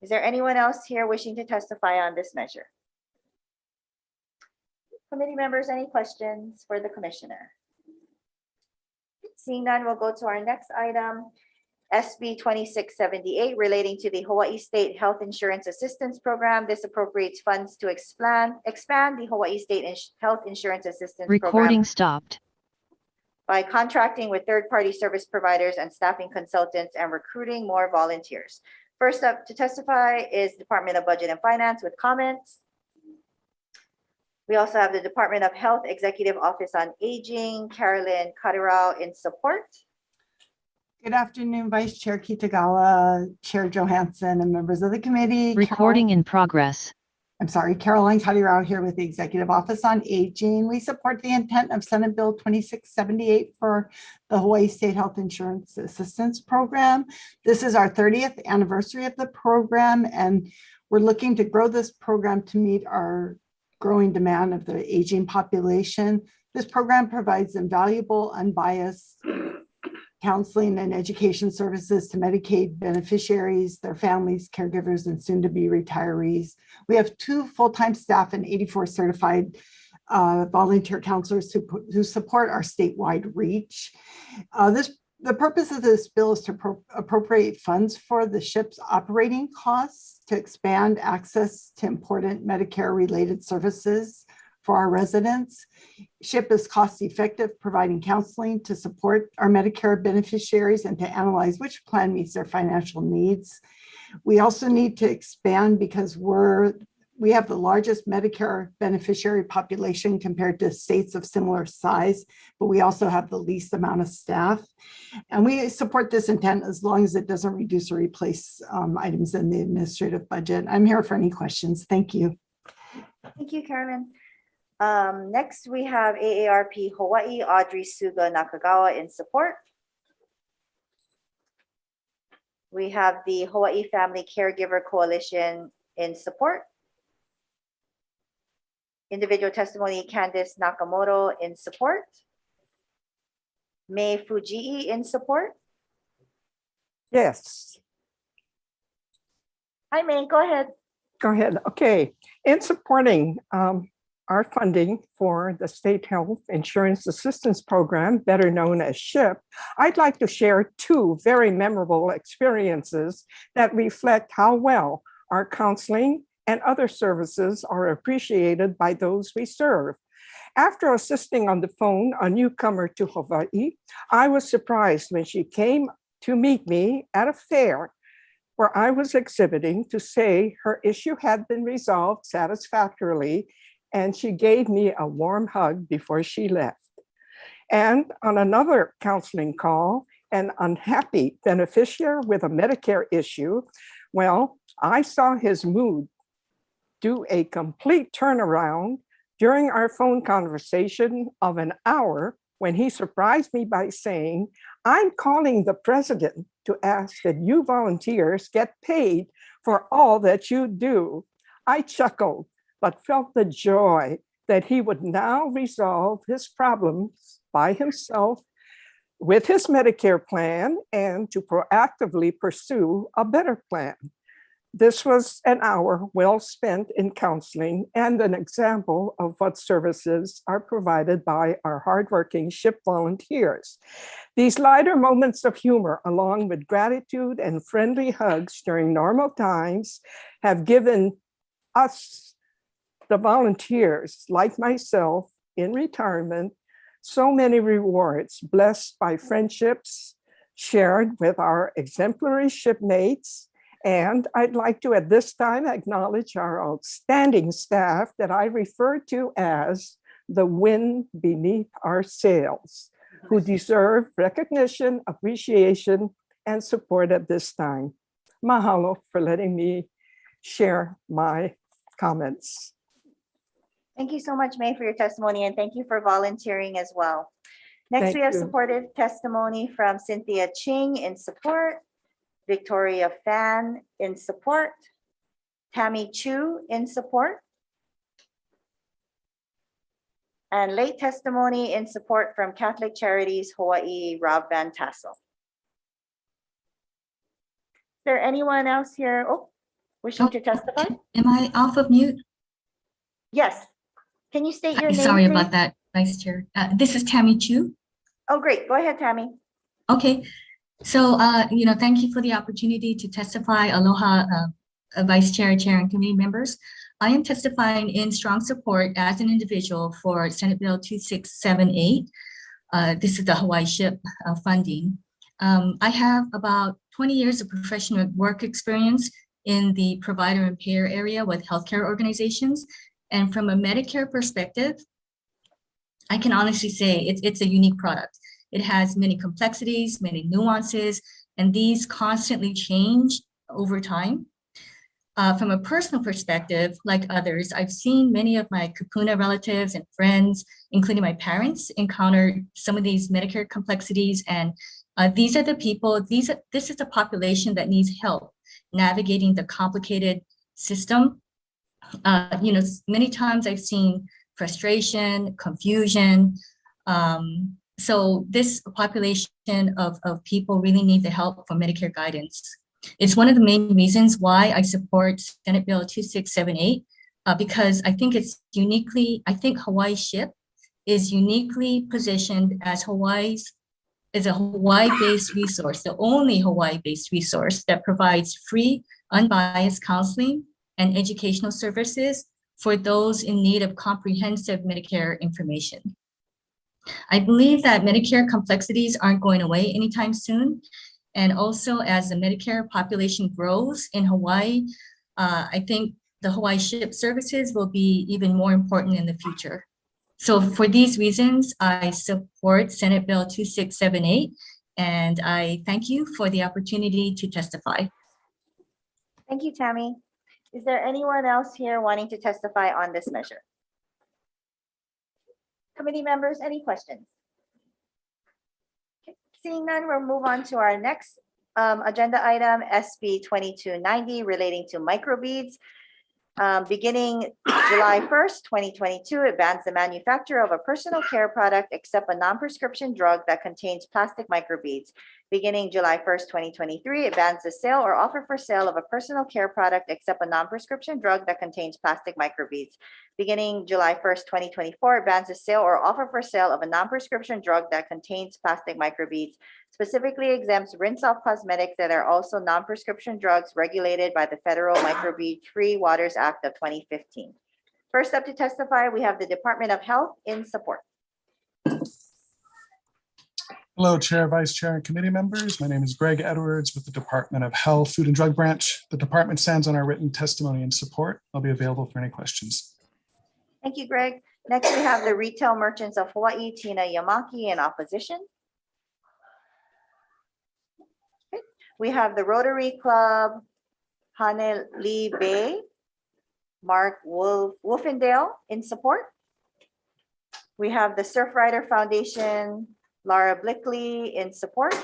Is there anyone else here wishing to testify on this measure? Committee members, any questions for the commissioner? Seeing none, we'll go to our next item, SB 2678, relating to the Hawaii State Health Insurance Assistance Program. This appropriates funds to expand the Hawaii State Health Insurance Assistance Program. Recording stopped. By contracting with third-party service providers and staffing consultants and recruiting more volunteers. First up to testify is Department of Budget and Finance with comments. We also have the Department of Health Executive Office on Aging, Carolyn Kadirao, in support. Good afternoon, Vice Chair Kitagawa, Chair Johansson, and members of the committee. Recording in progress. I'm sorry, Caroline Kadirao here with the Executive Office on Aging. We support the intent of Senate Bill 2678 for the Hawaii State Health Insurance Assistance Program. This is our 30th anniversary of the program, and we're looking to grow this program to meet our growing demand of the aging population. This program provides invaluable, unbiased counseling and education services to Medicaid beneficiaries, their families, caregivers, and soon-to-be retirees. We have 2 full-time staff and 84 certified volunteer counselors who support our statewide reach. The purpose of this bill is to appropriate funds for the SHIP's operating costs to expand access to important Medicare-related services for our residents. SHIP is cost-effective, providing counseling to support our Medicare beneficiaries and to analyze which plan meets their financial needs. We also need to expand because we have the largest Medicare beneficiary population compared to states of similar size, but we also have the least amount of staff. And we support this intent as long as it doesn't reduce or replace items in the administrative budget. I'm here for any questions. Thank you. Thank you, Carolyn. Next, we have AARP Hawaii, Audrey Suga Nakagawa, in support. We have the Hawaii Family Caregiver Coalition in support. Individual testimony, Candice Nakamoto, in support. May Fujii, in support. Yes. Hi, May, go ahead. Go ahead. Okay. In supporting our funding for the State Health Insurance Assistance Program, better known as SHIP, I'd like to share 2 very memorable experiences that reflect how well our counseling and other services are appreciated by those we serve. After assisting on the phone a newcomer to Hawaii, I was surprised when she came to meet me at a fair where I was exhibiting to say her issue had been resolved satisfactorily, and she gave me a warm hug before she left. And on another counseling call, an unhappy beneficiary with a Medicare issue, well, I saw his mood do a complete turnaround during our phone conversation of an hour when he surprised me by saying, "I'm calling the president to ask that you volunteers get paid for all that you do." I chuckled, but felt the joy that he would now resolve his problems by himself with his Medicare plan and to proactively pursue a better plan. This was an hour well spent in counseling and an example of what services are provided by our hardworking SHIP volunteers. These lighter moments of humor, along with gratitude and friendly hugs during normal times, have given us, the volunteers like myself in retirement, so many rewards, blessed by friendships shared with our exemplary shipmates. And I'd like to at this time acknowledge our outstanding staff that I refer to as the wind beneath our sails, who deserve recognition, appreciation, and support at this time. Mahalo for letting me share my comments. Thank you so much, May, for your testimony, and thank you for volunteering as well. Next, Thank we have you. supportive testimony from Cynthia Ching in support, Victoria Fan in support, Tammy Chu in support, and late testimony in support from Catholic Charities Hawaii, Rob Van Tassel. Is there anyone else here wishing to testify? Am I off of mute? Yes. Can you state your name, Sorry please? about that, Vice Chair. This is Tammy Chu. Oh, great. Go ahead, Tammy. Okay. So, thank you for the opportunity to testify. Aloha, Vice Chair, Chair, and committee members. I am testifying in strong support as an individual for Senate Bill 2678. This is the Hawaii SHIP funding. I have about 20 years of professional work experience in the provider and payer area with healthcare organizations. And from a Medicare perspective, I can honestly say it's a unique product. It has many complexities, many nuances, and these constantly change over time. From a personal perspective, like others, I've seen many of my Kupuna relatives and friends, including my parents, encounter some of these Medicare complexities. And these are the people, this is the population that needs help navigating the complicated system. Many times I've seen frustration, confusion. So this population of people really need the help from Medicare guidance. It's one of the main reasons why I support Senate Bill 2678, because I think Hawaii SHIP is uniquely positioned as a Hawaii-based resource, the only Hawaii-based resource that provides free, unbiased counseling and educational services for those in need of comprehensive Medicare information. I believe that Medicare complexities aren't going away anytime soon. And also as the Medicare population grows in Hawaii, I think the Hawaii SHIP services will be even more important in the future. So for these reasons, I support Senate Bill 2678, and I thank you for the opportunity to testify. Thank you, Tammy. Is there anyone else here wanting to testify on this measure? Committee members, any questions? Okay. Seeing none, we'll move on to our next agenda item, SB 2290, relating to microbeads. Beginning July 1st, 2022, it bans the manufacture of a personal care product except a non-prescription drug that contains plastic microbeads. Beginning July 1st, 2023, it bans the sale or offer for sale of a personal care product except a non-prescription drug that contains plastic microbeads. Beginning July 1st, 2024, it bans the sale or offer for sale of a non-prescription drug that contains plastic microbeads. Specifically exempts rinse-off cosmetics that are also non-prescription drugs regulated by the Federal Microbead Free Waters Act of 2015. First up to testify, we have the Department of Health in support. Hello, Chair, Vice Chair, and committee members. My name is Greg Edwards with the Department of Health, Food and Drug Branch. The department stands on our written testimony and support. I'll be available for any questions. Thank you, Greg. Next, we have the Retail Merchants of Hawaii, Tina Yamaki, in opposition. Okay. We have the Rotary Club, Haneli Bay, Mark Wolfendale, in support. We have the Surfrider Foundation, Laura Blickley, in support.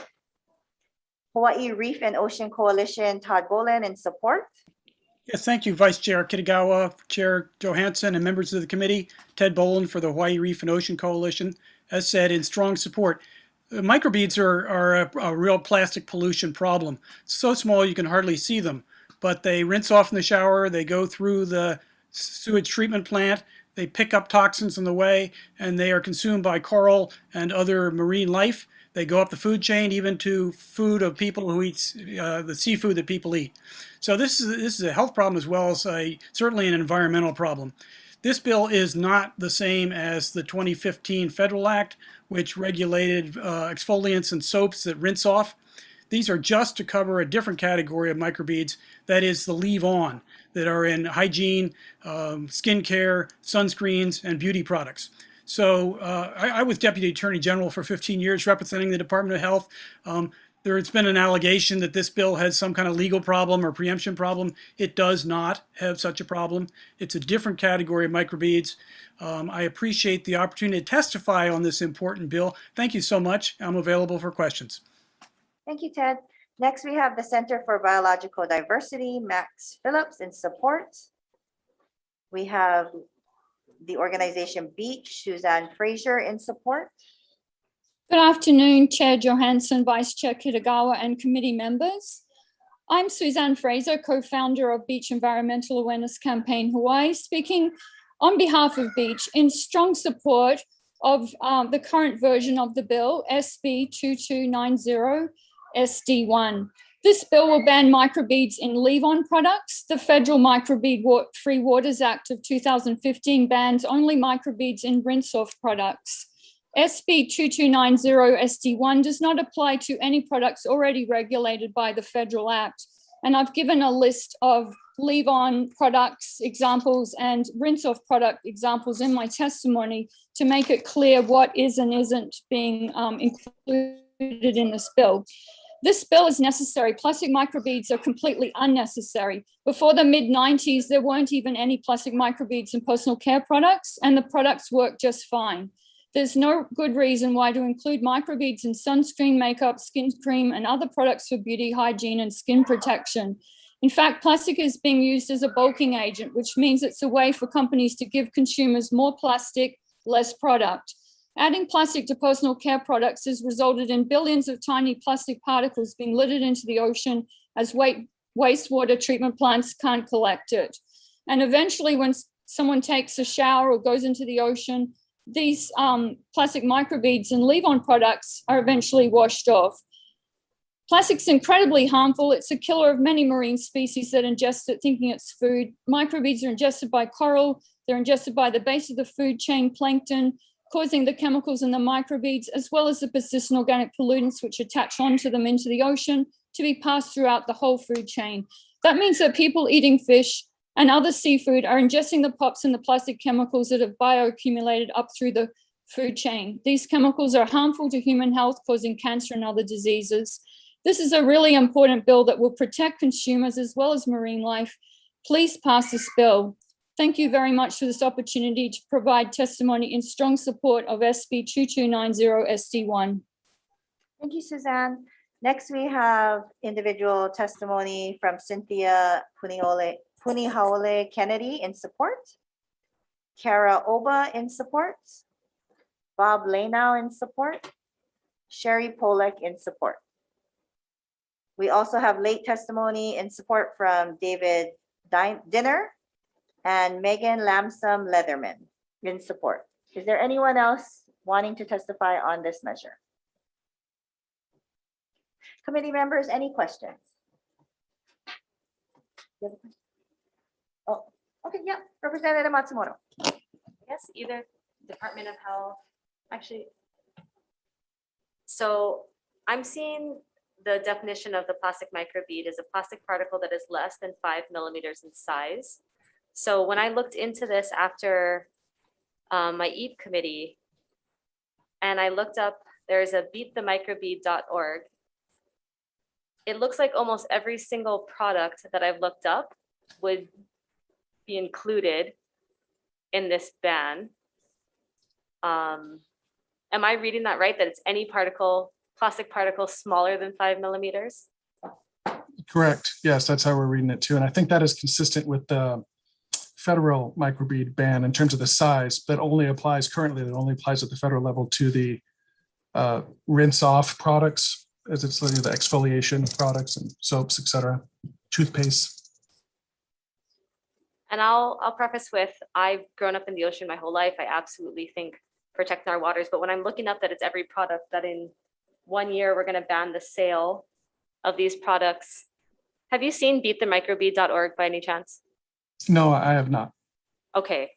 Hawaii Reef and Ocean Coalition, Todd Boland, in support. Yes, thank you, Vice Chair Kitagawa, Chair Johansson, and members of the committee. Ted Boland for the Hawaii Reef and Ocean Coalition, as said, in strong support. Microbeads are a real plastic pollution problem. So small you can hardly see them, but they rinse off in the shower, they go through the sewage treatment plant, they pick up toxins on the way, and they are consumed by coral and other marine life. They go up the food chain, even to food of people who eat the seafood that people eat. So this is a health problem as well as certainly an environmental problem. This bill is not the same as the 2015 Federal Act, which regulated exfoliants and soaps that rinse off. These are just to cover a different category of microbeads, that is the leave-on, that are in hygiene, skincare, sunscreens, and beauty products. So I was Deputy Attorney General for 15 years representing the Department of Health. There's been an allegation that this bill has some kind of legal problem or preemption problem. It does not have such a problem. It's a different category of microbeads. I appreciate the opportunity to testify on this important bill. Thank you so much. I'm available for questions. Thank you, Ted. Next, we have the Center for Biological Diversity, Max Phillips, in support. We have the organization Beach, Suzanne Frazier, in support. Good afternoon, Chair Johansson, Vice Chair Kitagawa, and committee members. I'm Suzanne Fraser, co-founder of Beach Environmental Awareness Campaign Hawaii, speaking on behalf of Beach in strong support of the current version of the bill, SB 2290 SD1. This bill will ban microbeads in leave-on products. The Federal Microbead-Free Waters Act of 2015 bans only microbeads in rinse-off products. SB 2290 SD1 does not apply to any products already regulated by the Federal Act. And I've given a list of leave-on products examples and rinse-off product examples in my testimony to make it clear what is and isn't being included in this bill. This bill is necessary. Plastic microbeads are completely unnecessary. Before the mid-90s, there weren't even any plastic microbeads in personal care products, and the products work just fine. There's no good reason why to include microbeads in sunscreen, makeup, skin cream, and other products for beauty, hygiene, and skin protection. In fact, plastic is being used as a bulking agent, which means it's a way for companies to give consumers more plastic, less product. Adding plastic to personal care products has resulted in billions of tiny plastic particles being littered into the ocean as wastewater treatment plants can't collect it. And eventually, when someone takes a shower or goes into the ocean, these plastic microbeads and leave-on products are eventually washed off. Plastic's incredibly harmful. It's a killer of many marine species that ingest it thinking it's food. Microbeads are ingested by coral. They're ingested by the base of the food chain, plankton, causing the chemicals in the microbeads, as well as the persistent organic pollutants which attach onto them into the ocean to be passed throughout the whole food chain. That means that people eating fish and other seafood are ingesting the POPs and the plastic chemicals that have bioaccumulated up through the food chain. These chemicals are harmful to human health, causing cancer and other diseases. This is a really important bill that will protect consumers as well as marine life. Please pass this bill. Thank you very much for this opportunity to provide testimony in strong support of SB 2290 SD1. Thank you, Suzanne. Next, we have individual testimony from Cynthia Punihaole Kennedy in support, Kara Oba in support, Bob Lanau in support, Sherry Polek in support. We also have late testimony in support from David Dinner and Megan Lamsam Leatherman in support. Is there anyone else wanting to testify on this measure? Committee members, any questions? Oh, Okay, yeah, Representative Matsumoto. Yes, either Department of Health, actually. So I'm seeing the definition of the plastic microbead as a plastic particle that is less than 5 millimeters in size. So when I looked into this after my EAP committee, and I looked up, there's a beatthemicrobead.org. It looks like almost every single product that I've looked up would be included in this ban. Am I reading that right? That it's any particle, plastic particle smaller than 5 millimeters? Correct. Yes, that's how we're reading it too. And I think that is consistent with the federal microbead ban in terms of the size, but only applies currently, that only applies at the federal level to the rinse off products, as it's the exfoliation products and soaps, etc., toothpaste. And I'll preface with, I've grown up in the ocean my whole life. I absolutely think protecting our waters, but when I'm looking up that it's every product, that in 1 year we're going to ban the sale of these products. Have you seen beatthemicrobead.org by any chance? No, I have not. Okay.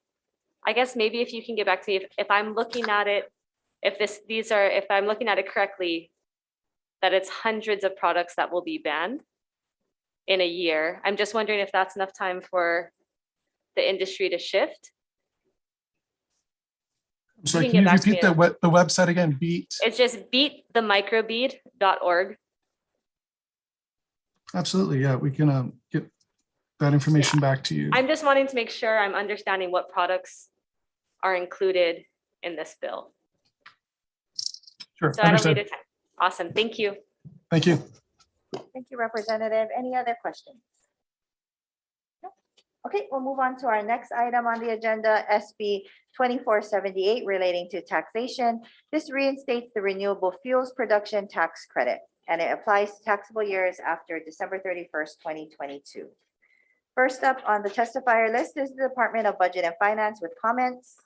I guess maybe if you can get back to me, if I'm looking at it, if I'm looking at it correctly, that it's hundreds of products that will be banned in a year. I'm just wondering if that's enough time for the industry to shift. I'm sorry, can you repeat the website again? It's just beatthemicrobead.org. Absolutely, yeah, we can get that information back to you. I'm just wanting to make sure I'm understanding what products are included in this bill. Sure, So I don't understood. need a time. Awesome, thank you. Thank you. Thank you, Representative. Any other questions? No? Okay, we'll move on to our next item on the agenda, SB 2478, relating to taxation. This reinstates the renewable fuels production tax credit, and it applies to taxable years after December 31st, 2022. First up on the testifier list is the Department of Budget and Finance with comments.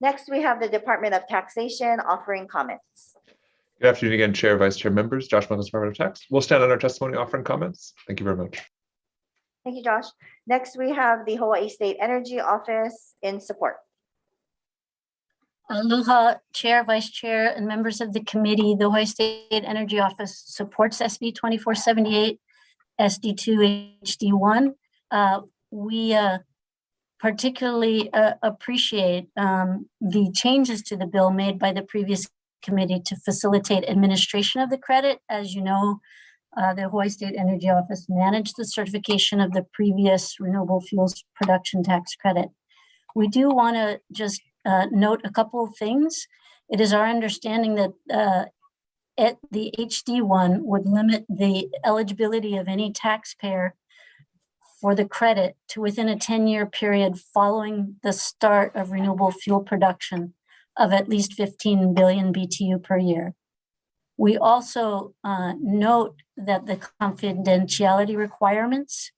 Next, we have the Department of Taxation offering comments. Good afternoon again, Chair, Vice Chair, members. Josh Mullins, Department of Tax. We'll stand on our testimony offering comments. Thank you very much. Thank you, Josh. Next, we have the Hawaii State Energy Office in support. Aloha, Chair, Vice Chair, and members of the committee. The Hawaii State Energy Office supports SB 2478, SD2, HD1. We particularly appreciate the changes to the bill made by the previous committee to facilitate administration of the credit. As you know, the Hawaii State Energy Office managed the certification of the previous renewable fuels production tax credit. We do want to just note a couple of things. It is our understanding that the HD1 would limit the eligibility of any taxpayer for the credit to within a 10-year period following the start of renewable fuel production of at least 15 billion BTU per year. We also note that the confidentiality requirements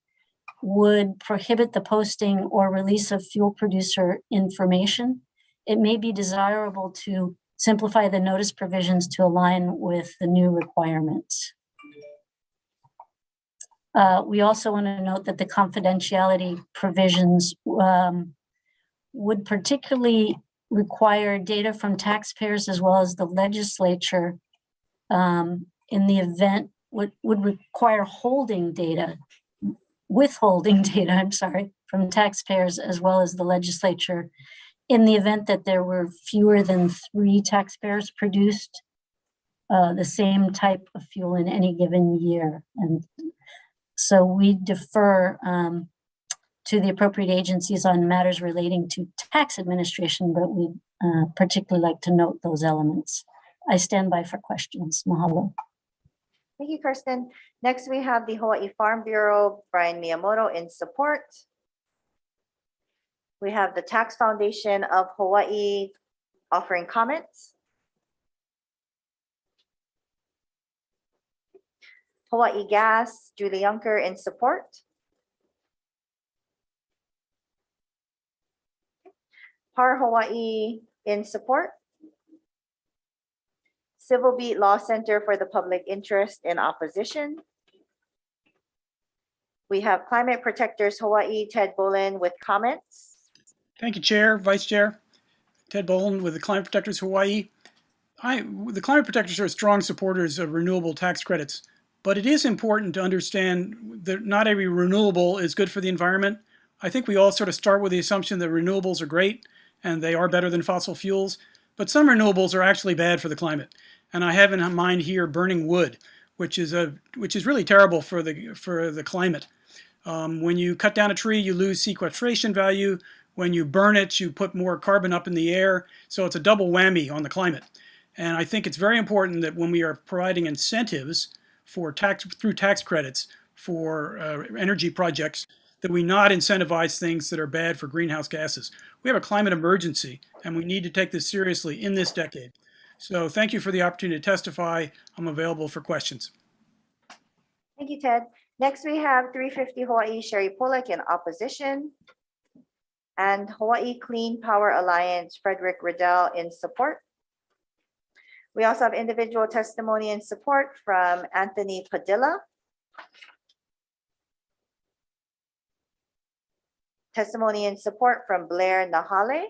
would prohibit the posting or release of fuel producer information. It may be desirable to simplify the notice provisions to align with the new requirements. We also want to note that the confidentiality provisions would particularly require data from taxpayers as well as the legislature in the event, would require withholding data, I'm sorry, from taxpayers as well as the legislature in the event that there were fewer than 3 taxpayers produced the same type of fuel in any given year. And so we defer to the appropriate agencies on matters relating to tax administration, but we particularly like to note those elements. I stand by for questions. Mahalo. Thank you, Kirsten. Next, we have the Hawaii Farm Bureau, Brian Miyamoto, in support. We have the Tax Foundation of Hawaii offering comments. Hawaii Gas, Julie Yunker, in support. Par Hawaii in support. Civil Beat Law Center for the Public Interest in opposition. We have Climate Protectors Hawaii, Ted Bolin with comments. Thank you, Chair, Vice Chair. Ted Bolin with the Climate Protectors Hawaii. The Climate Protectors are strong supporters of renewable tax credits, but it is important to understand that not every renewable is good for the environment. I think we all sort of start with the assumption that renewables are great and they are better than fossil fuels, but some renewables are actually bad for the climate. And I have in mind here burning wood, which is really terrible for the climate. When you cut down a tree, you lose sequestration value. When you burn it, you put more carbon up in the air. So it's a double whammy on the climate. And I think it's very important that when we are providing incentives for through tax credits for energy projects, that we not incentivize things that are bad for greenhouse gases. We have a climate emergency, and we need to take this seriously in this decade. So thank you for the opportunity to testify. I'm available for questions. Thank you, Ted. Next, we have 350 Hawaii, Sherry Pollack in opposition, and Hawaii Clean Power Alliance, Frederick Riddell in support. We also have individual testimony in support from Anthony Padilla. Testimony in support from Blair Nahale.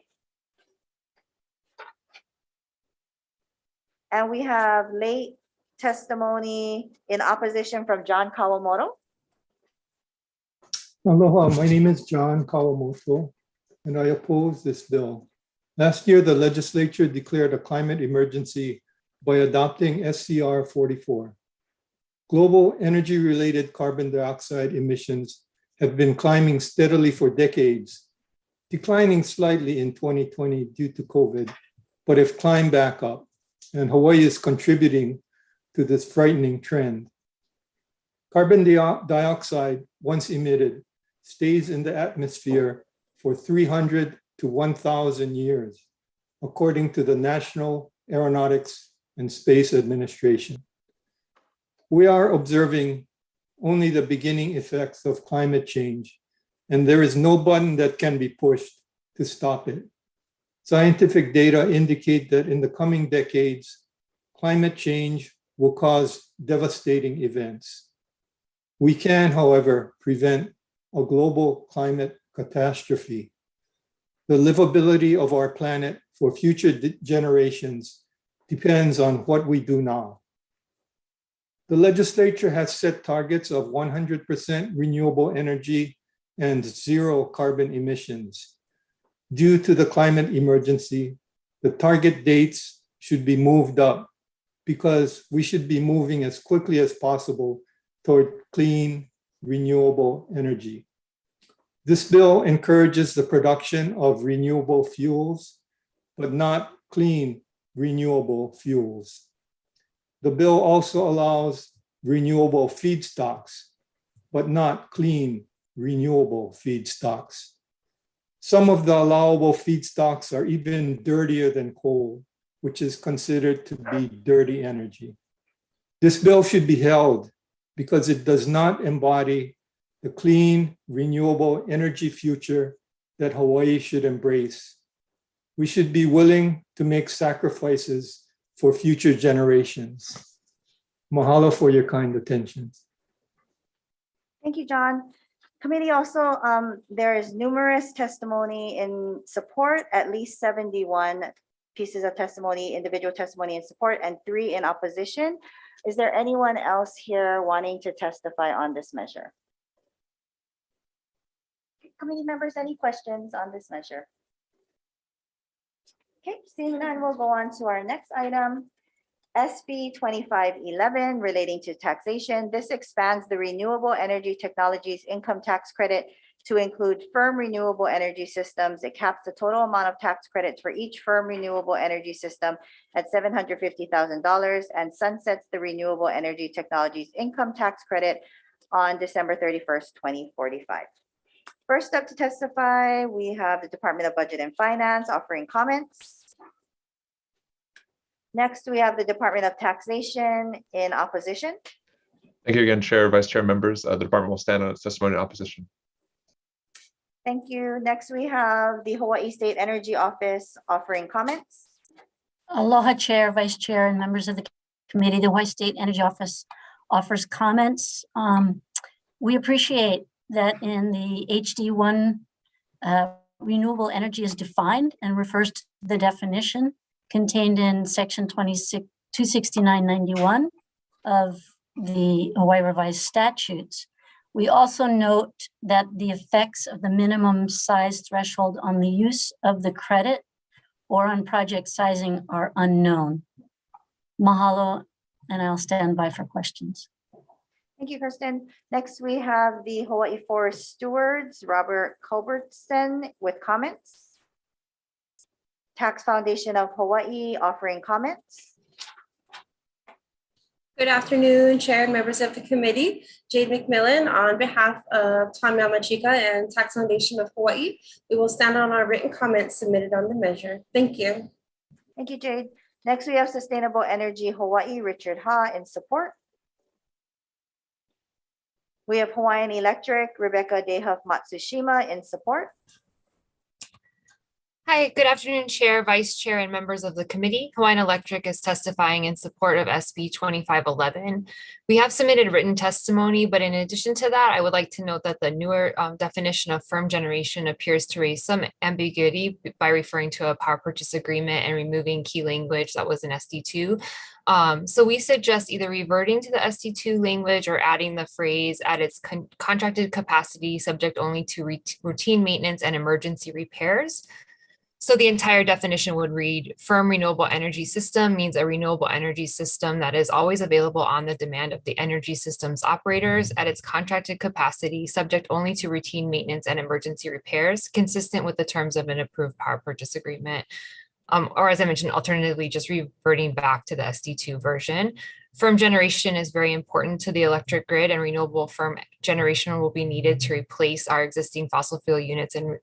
And we have late testimony in opposition from John Kawamoto. Aloha, my name is John Kawamoto, and I oppose this bill. Last year, the legislature declared a climate emergency by adopting SCR 44. Global energy-related carbon dioxide emissions have been climbing steadily for decades, declining slightly in 2020 due to COVID, but have climbed back up, and Hawaii is contributing to this frightening trend. Carbon dioxide, once emitted, stays in the atmosphere for 300 to 1,000 years, according to the National Aeronautics and Space Administration. We are observing only the beginning effects of climate change, and there is no button that can be pushed to stop it. Scientific data indicate that in the coming decades, climate change will cause devastating events. We can, however, prevent a global climate catastrophe. The livability of our planet for future generations depends on what we do now. The legislature has set targets of 100% renewable energy and zero carbon emissions. Due to the climate emergency, the target dates should be moved up because we should be moving as quickly as possible toward clean, renewable energy. This bill encourages the production of renewable fuels, but not clean, renewable fuels. The bill also allows renewable feedstocks, but not clean, renewable feedstocks. Some of the allowable feedstocks are even dirtier than coal, which is considered to be dirty energy. This bill should be held because it does not embody the clean, renewable energy future that Hawaii should embrace. We should be willing to make sacrifices for future generations. Mahalo for your kind attention. Thank you, John. Committee also, there is numerous testimony in support, at least 71 pieces of testimony, individual testimony in support, and 3 in opposition. Is there anyone else here wanting to testify on this measure? Committee members, any questions on this measure? Okay, seeing none, we'll go on to our next item. SB 2511 relating to taxation. This expands the renewable energy technologies income tax credit to include firm renewable energy systems. It caps the total amount of tax credits for each firm renewable energy system at $750,000 and sunsets the renewable energy technologies income tax credit on December 31st, 2045. First up to testify, we have the Department of Budget and Finance offering comments. Next, we have the Department of Taxation in opposition. Thank you again, Chair, Vice Chair, members. The department will stand on its testimony in opposition. Thank you. Next, we have the Hawaii State Energy Office offering comments. Aloha, Chair, Vice Chair, and members of the committee. The Hawaii State Energy Office offers comments. We appreciate that in the HD1, renewable energy is defined and refers to the definition contained in section 26991 of the Hawaii Revised Statutes. We also note that the effects of the minimum size threshold on the use of the credit or on project sizing are unknown. Mahalo, and I'll stand by for questions. Thank you, Kristen. Next, we have the Hawaii Forest Stewards, Robert Culbertson, with comments. Tax Foundation of Hawaii offering comments. Good afternoon, Chair and members of the committee. Jade McMillan on behalf of Tom Yamachika and Tax Foundation of Hawaii. We will stand on our written comments submitted on the measure. Thank you. Thank you, Jade. Next, we have Sustainable Energy Hawaii, Richard Ha, in support. We have Hawaiian Electric, Rebecca Dehuf Matsushima, in support. Hi, good afternoon, Chair, Vice Chair, and members of the committee. Hawaiian Electric is testifying in support of SB 2511. We have submitted written testimony, but in addition to that, I would like to note that the newer definition of firm generation appears to raise some ambiguity by referring to a power purchase agreement and removing key language that was in SD2. So we suggest either reverting to the SD2 language or adding the phrase at its contracted capacity, subject only to routine maintenance and emergency repairs. So the entire definition would read, firm renewable energy system means a renewable energy system that is always available on the demand of the energy system's operators at its contracted capacity, subject only to routine maintenance and emergency repairs, consistent with the terms of an approved power purchase agreement. Or as I mentioned, alternatively, just reverting back to the SD2 version. Firm generation is very important to the electric grid, and renewable firm generation will be needed to replace our existing fossil fuel units and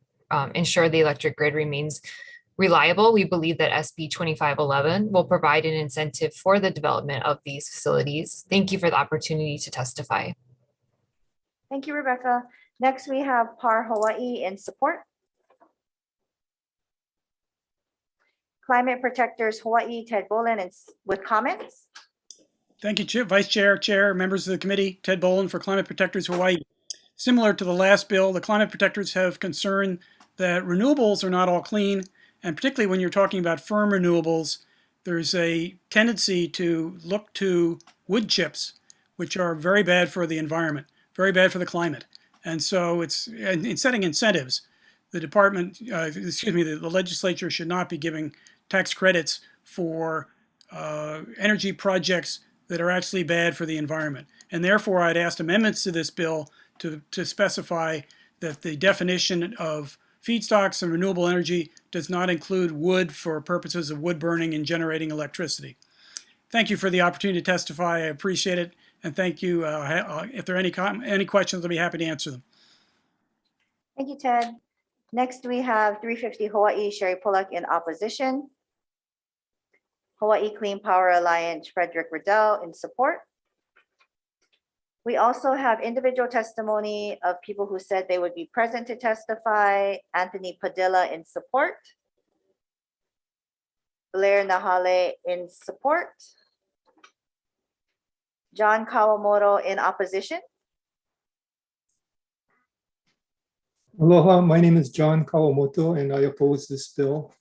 ensure the electric grid remains reliable. We believe that SB 2511 will provide an incentive for the development of these facilities. Thank you for the opportunity to testify. Thank you, Rebecca. Next, we have PAR Hawaii in support. Climate Protectors Hawaii, Ted Boland, with comments. Thank you, Vice Chair, members of the committee. Ted Boland for Climate Protectors Hawaii. Similar to the last bill, the Climate Protectors have concern that renewables are not all clean, and particularly when you're talking about firm renewables, there's a tendency to look to wood chips, which are very bad for the environment, very bad for the climate. And so it's in setting incentives, the the legislature should not be giving tax credits for energy projects that are actually bad for the environment. And therefore, I'd asked amendments to this bill to specify that the definition of feedstocks and renewable energy does not include wood for purposes of wood burning and generating electricity. Thank you for the opportunity to testify. I appreciate it. And thank you. If there are any questions, I'll be happy to answer them. Thank you, Ted. Next, we have 350 Hawaii, Sherry Bullock in opposition. Hawaii Clean Power Alliance, Frederick Riddell in support. We also have individual testimony of people who said they would be present to testify. Anthony Padilla in support. Blair Nahale in support. John Kawamoto in opposition. Aloha, my name is John Kawamoto and I oppose this bill.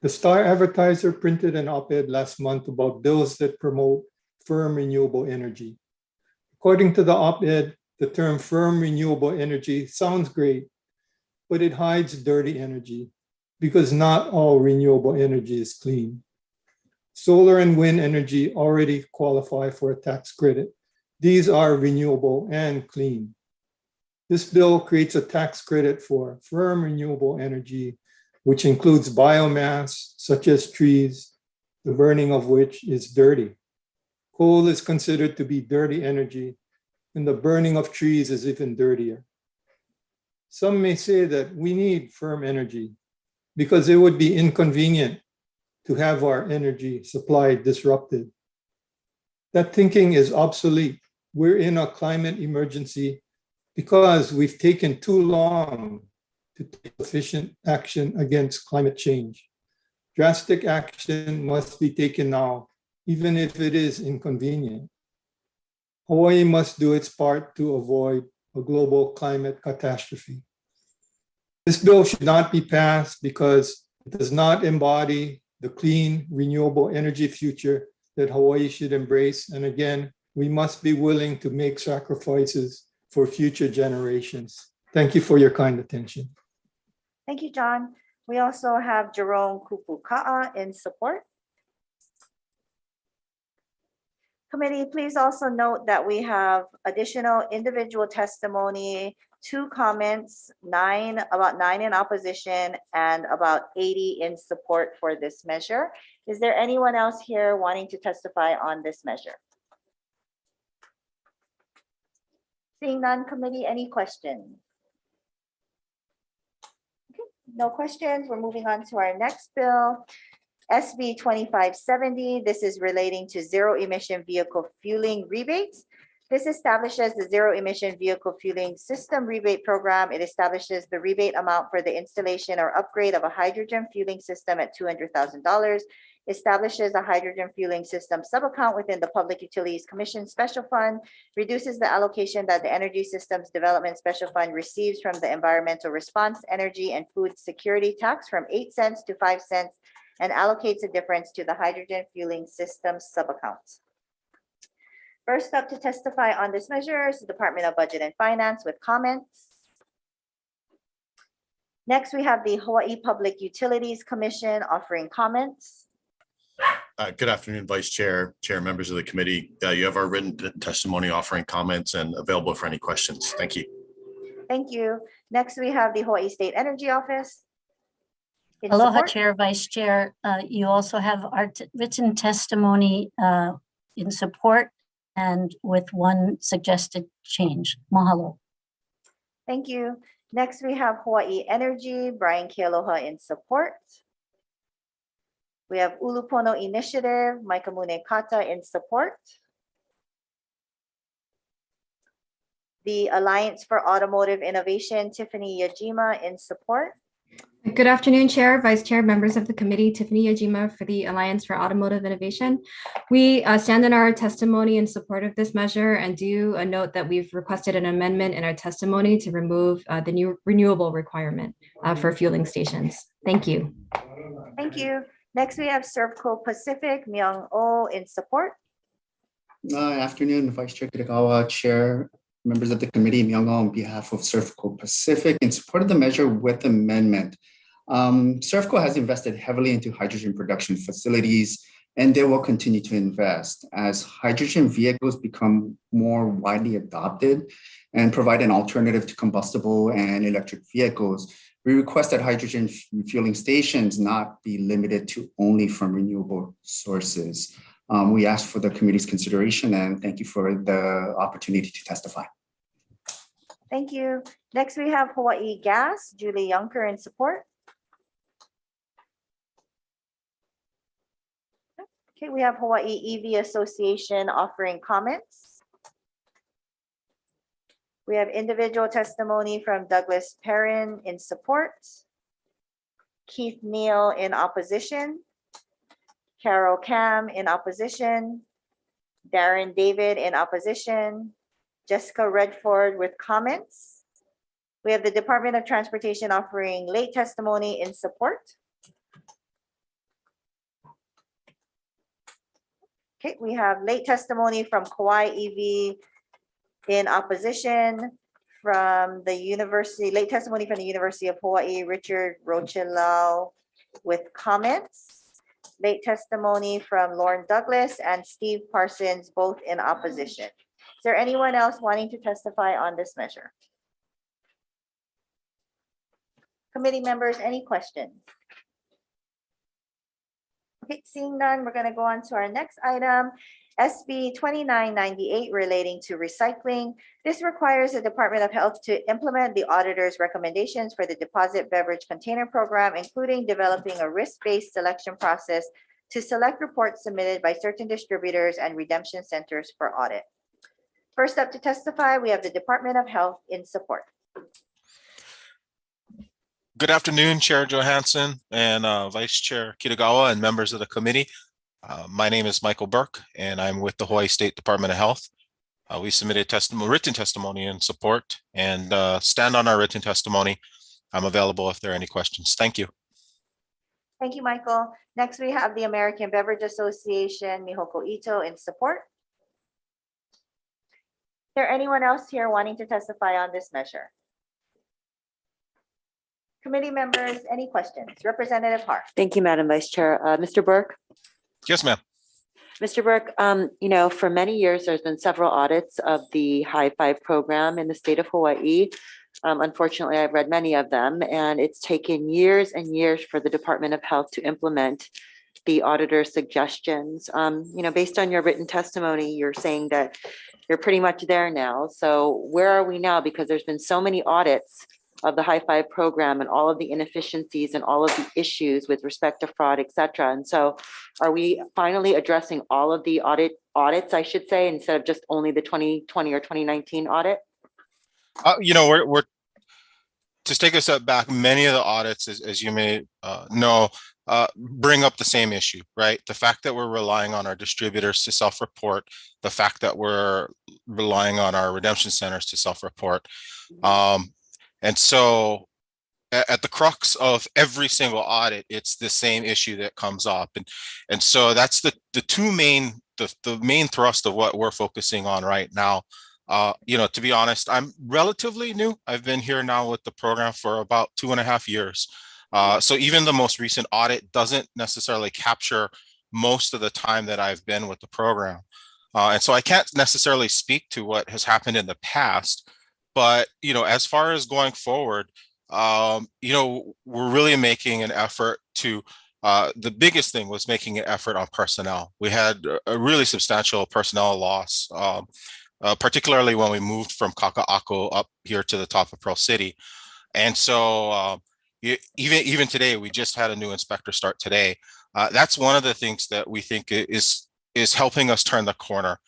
The Star Advertiser printed an op-ed last month about bills that promote firm renewable energy. According to the op-ed, the term firm renewable energy sounds great, but it hides dirty energy because not all renewable energy is clean. Solar and wind energy already qualify for a tax credit. These are renewable and clean. This bill creates a tax credit for firm renewable energy, which includes biomass, such as trees, the burning of which is dirty. Coal is considered to be dirty energy, and the burning of trees is even dirtier. Some may say that we need firm energy because it would be inconvenient to have our energy supply disrupted. That thinking is obsolete. We're in a climate emergency because we've taken too long to take efficient action against climate change. Drastic action must be taken now, even if it is inconvenient. Hawaii must do its part to avoid a global climate catastrophe. This bill should not be passed because it does not embody the clean, renewable energy future that Hawaii should embrace. And again, we must be willing to make sacrifices for future generations. Thank you for your kind attention. Thank you, John. We also have Jerome Kupuka'a in support. Committee, please also note that we have additional individual testimony, 2 comments, about 9 in opposition and about 80 in support for this measure. Is there anyone else here wanting to testify on this measure? Seeing none, committee, any questions? Okay, no questions. We're moving on to our next bill. SB 2570, this is relating to zero emission vehicle fueling rebates. This establishes the zero emission vehicle fueling system rebate program. It establishes the rebate amount for the installation or upgrade of a hydrogen fueling system at $200,000, establishes a hydrogen fueling system subaccount within the Public Utilities Commission Special Fund, reduces the allocation that the Energy Systems Development Special Fund receives from the Environmental Response, Energy, and Food Security Tax from 8 cents to 5 cents, and allocates a difference to the hydrogen fueling system subaccount. First up to testify on this measure is the Department of Budget and Finance with comments. Next, we have the Hawaii Public Utilities Commission offering comments. Good afternoon, Vice Chair, members of the committee. You have our written testimony offering comments and available for any questions. Thank you. Thank you. Next, we have the Hawaii State Energy Office. In Aloha, support. Chair, Vice Chair. You also have our written testimony in support and with 1 suggested change. Mahalo. Thank you. Next, we have Hawaii Energy, Brian Kealoha in support. We have Ulupono Initiative, Maikamune Kata in support. The Alliance for Automotive Innovation, Tiffany Yajima in support. Good afternoon, Chair, Vice Chair, members of the committee, Tiffany Yajima for the Alliance for Automotive Innovation. We stand in our testimony in support of this measure and do note that we've requested an amendment in our testimony to remove the new renewable requirement for fueling stations. Thank you. Thank you. Next, we have Servco Pacific, Myung Oh in support. Afternoon, Vice Chair Kitagawa, Chair, members of the committee, Myung Oh on behalf of Servco Pacific in support of the measure with amendment. Servco has invested heavily into hydrogen production facilities, and they will continue to invest as hydrogen vehicles become more widely adopted and provide an alternative to combustible and electric vehicles. We request that hydrogen fueling stations not be limited to only from renewable sources. We ask for the committee's consideration and thank you for the opportunity to testify. Thank you. Next, we have Hawaii Gas, Julie Yunker in support. Okay, we have Hawaii EV Association offering comments. We have individual testimony from Douglas Perrin in support. Keith Neal in opposition. Carol Cam in opposition. Darren David in opposition. Jessica Redford with comments. We have the Department of Transportation offering late testimony in support. Okay, we have late testimony from Kauai EV in opposition from the university, late testimony from the University of Hawaii, Richard Rochelau with comments. Late testimony from Lauren Douglas and Steve Parsons, both in opposition. Is there anyone else wanting to testify on this measure? Committee members, any questions? Okay, seeing none, we're going to go on to our next item, SB 2998 relating to recycling. This requires the Department of Health to implement the auditor's recommendations for the deposit beverage container program, including developing a risk-based selection process to select reports submitted by certain distributors and redemption centers for audit. First up to testify, we have the Department of Health in support. Good afternoon, Chair Johansson and Vice Chair Kitagawa and members of the committee. My name is Michael Burke, and I'm with the Hawaii State Department of Health. We submitted written testimony in support and stand on our written testimony. I'm available if there are any questions. Thank you. Thank you, Michael. Next, we have the American Beverage Association, Mihoko Ito, in support. Is there anyone else here wanting to testify on this measure? Committee members, any questions? Representative Hart. Thank you, Madam Vice Chair. Mr. Burke? Yes, ma'am. Mr. Burke, for many years, there's been several audits of the High Five program in the state of Hawaii. Unfortunately, I've read many of them, and it's taken years and years for the Department of Health to implement the auditor's suggestions. Based on your written testimony, you're saying that you're pretty much there now. So where are we now? Because there's been so many audits of the High Five program and all of the inefficiencies and all of the issues with respect to fraud, et cetera. And so are we finally addressing all of the audits, I should say, instead of just only the 2020 or 2019 audit? We're to take a step back. Many of the audits, as you may know, bring up the same issue, right? The fact that we're relying on our distributors to self-report, the fact that we're relying on our redemption centers to self-report. And so at the crux of every single audit, it's the same issue that comes up. And so that's the main thrust of what we're focusing on right now. To be honest, I'm relatively new. I've been here now with the program for about 2.5 years. So even the most recent audit doesn't necessarily capture most of the time that I've been with the program. And so I can't necessarily speak to what has happened in the past. But, as far as going forward, we're really making an effort to, the biggest thing was making an effort on personnel. We had a really substantial personnel loss, particularly when we moved from Kaka'ako up here to the top of Pearl City. And so even today, we just had a new inspector start today. That's one of the things that we think is helping us turn the corner.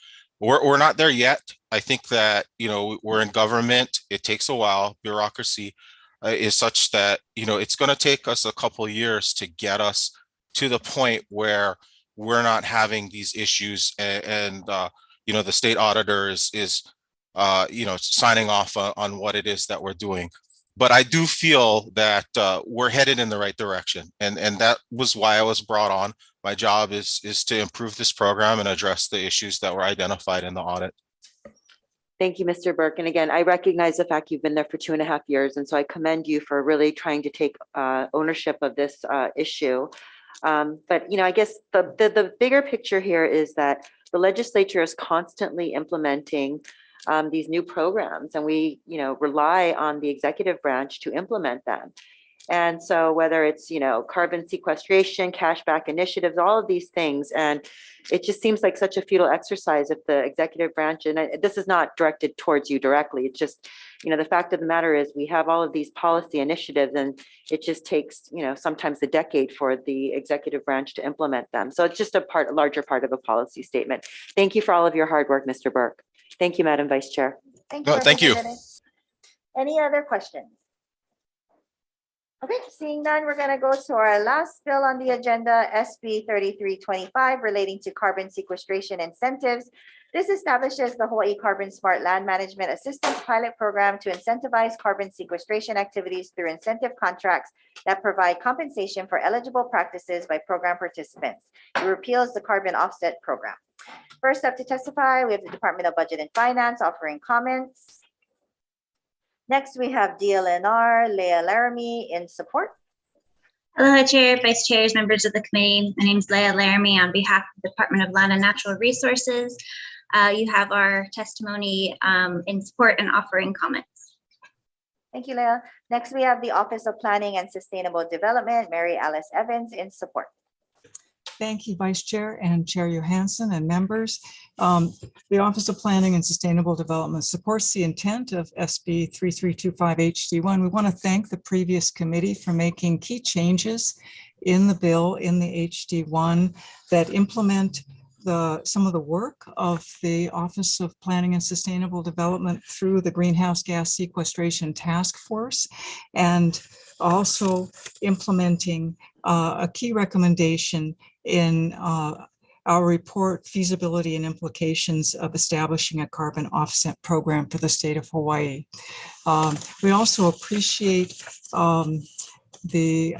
We're not there yet. I think that, we're in government. It takes a while. Bureaucracy is such that, it's going to take us a couple of years to get us to the point where we're not having these issues and the state auditor is signing off on what it is that we're doing. But I do feel that we're headed in the right direction. And that was why I was brought on. My job is to improve this program and address the issues that were identified in the audit. Thank you, Mr. Burke. And again, I recognize the fact you've been there for 2.5 years. And so I commend you for really trying to take ownership of this issue. But, I guess the bigger picture here is that the legislature is constantly implementing these new programs, and we, rely on the executive branch to implement them. And so whether it's, carbon sequestration, cashback initiatives, all of these things, and it just seems like such a futile exercise if the executive branch, and this is not directed towards you directly, it's just, the fact of the matter is we have all of these policy initiatives and it just takes, sometimes a decade for the executive branch to implement them. So it's just a larger part of a policy statement. Thank you for all of your hard work, Mr. Burke. Thank you, Madam Vice Chair. Thank you. Any other questions? Okay, seeing none, we're going to go to our last bill on the agenda, SB 3325, relating to carbon sequestration incentives. This establishes the Hawaii Carbon Smart Land Management Assistance Pilot Program to incentivize carbon sequestration activities through incentive contracts that provide compensation for eligible practices by program participants. It repeals the carbon offset program. First up to testify, we have the Department of Budget and Finance offering comments. Next, we have DLNR, Leah Laramie in support. Aloha, Chair, Vice Chairs, members of the committee. My name is Leah Laramie on behalf of the Department of Land and Natural Resources. You have our testimony in support and offering comments. Thank you, Leah. Next, we have the Office of Planning and Sustainable Development, Mary Alice Evans in support. Thank you, Vice Chair and Chair Johansson and members. The Office of Planning and Sustainable Development supports the intent of SB 3325 HD1. We want to thank the previous committee for making key changes in the bill in the HD1 that implement some of the work of the Office of Planning and Sustainable Development through the Greenhouse Gas Sequestration Task Force, and also implementing a key recommendation in our report feasibility and implications of establishing a carbon offset program for the state of Hawaii. We also appreciate the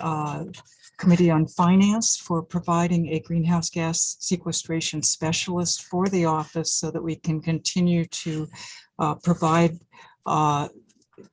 Committee on Finance for providing a greenhouse gas sequestration specialist for the office so that we can continue to provide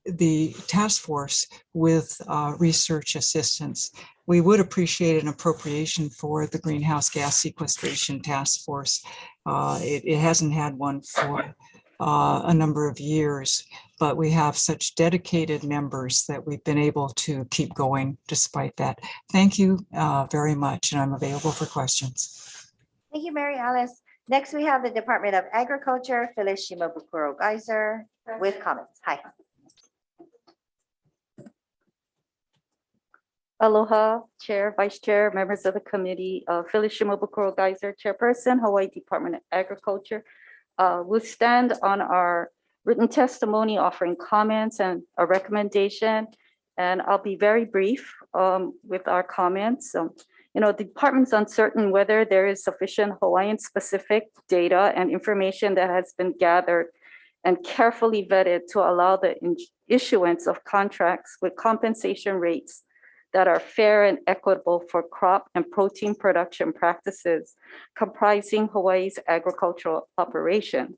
the task force with research assistance. We would appreciate an appropriation for the greenhouse gas sequestration task force. It hasn't had one for a number of years, but we have such dedicated members that we've been able to keep going despite that. Thank you very much, and I'm available for questions. Thank you, Mary Alice. Next, we have the Department of Agriculture, Phyllis Shimabukuro Geyser, with comments. Hi. Aloha, Chair, Vice Chair, members of the committee, Phyllis Shimabukuro Geyser, Chairperson, Hawaii Department of Agriculture. We'll stand on our written testimony offering comments and a recommendation, and I'll be very brief with our comments. The department's uncertain whether there is sufficient Hawaiian-specific data and information that has been gathered and carefully vetted to allow the issuance of contracts with compensation rates that are fair and equitable for crop and protein production practices comprising Hawaii's agricultural operations.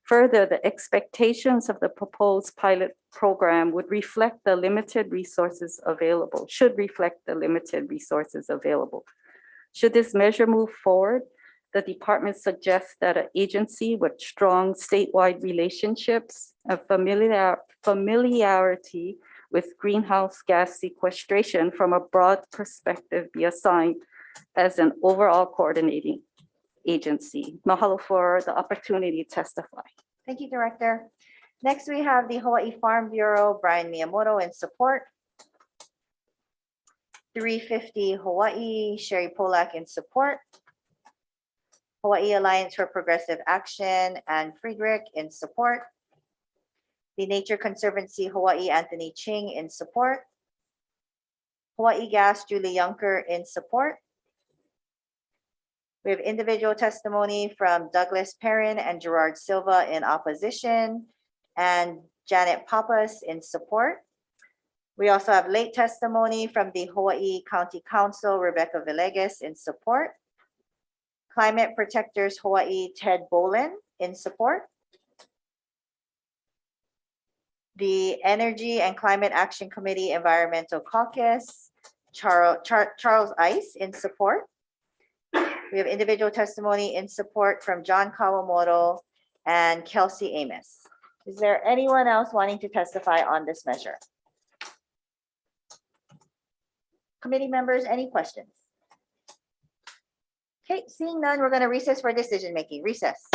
Further, the expectations of the proposed pilot program would reflect the limited resources available, should reflect the limited resources available. Should this measure move forward, the department suggests that an agency with strong statewide relationships and familiarity with greenhouse gas sequestration from a broad perspective be assigned as an overall coordinating agency. Mahalo for the opportunity to testify. Thank you, Director. Next, we have the Hawaii Farm Bureau, Brian Miyamoto in support. 350 Hawaii, Sherry Polak in support. Hawaii Alliance for Progressive Action, Anne Friedrich in support. The Nature Conservancy Hawaii, Anthony Ching in support. Hawaii Gas, Julie Yunker in support. We have individual testimony from Douglas Perrin and Gerard Silva in opposition, and Janet Papas in support. We also have late testimony from the Hawaii County Council, Rebecca Villegas in support. Climate Protectors Hawaii, Ted Boland in support. The Energy and Climate Action Committee Environmental Caucus, Charles Ice in support. We have individual testimony in support from John Kawamoto and Kelsey Amos. Is there anyone else wanting to testify on this measure? Committee members, any questions? Okay, seeing none, we're going to recess for decision making. Recess.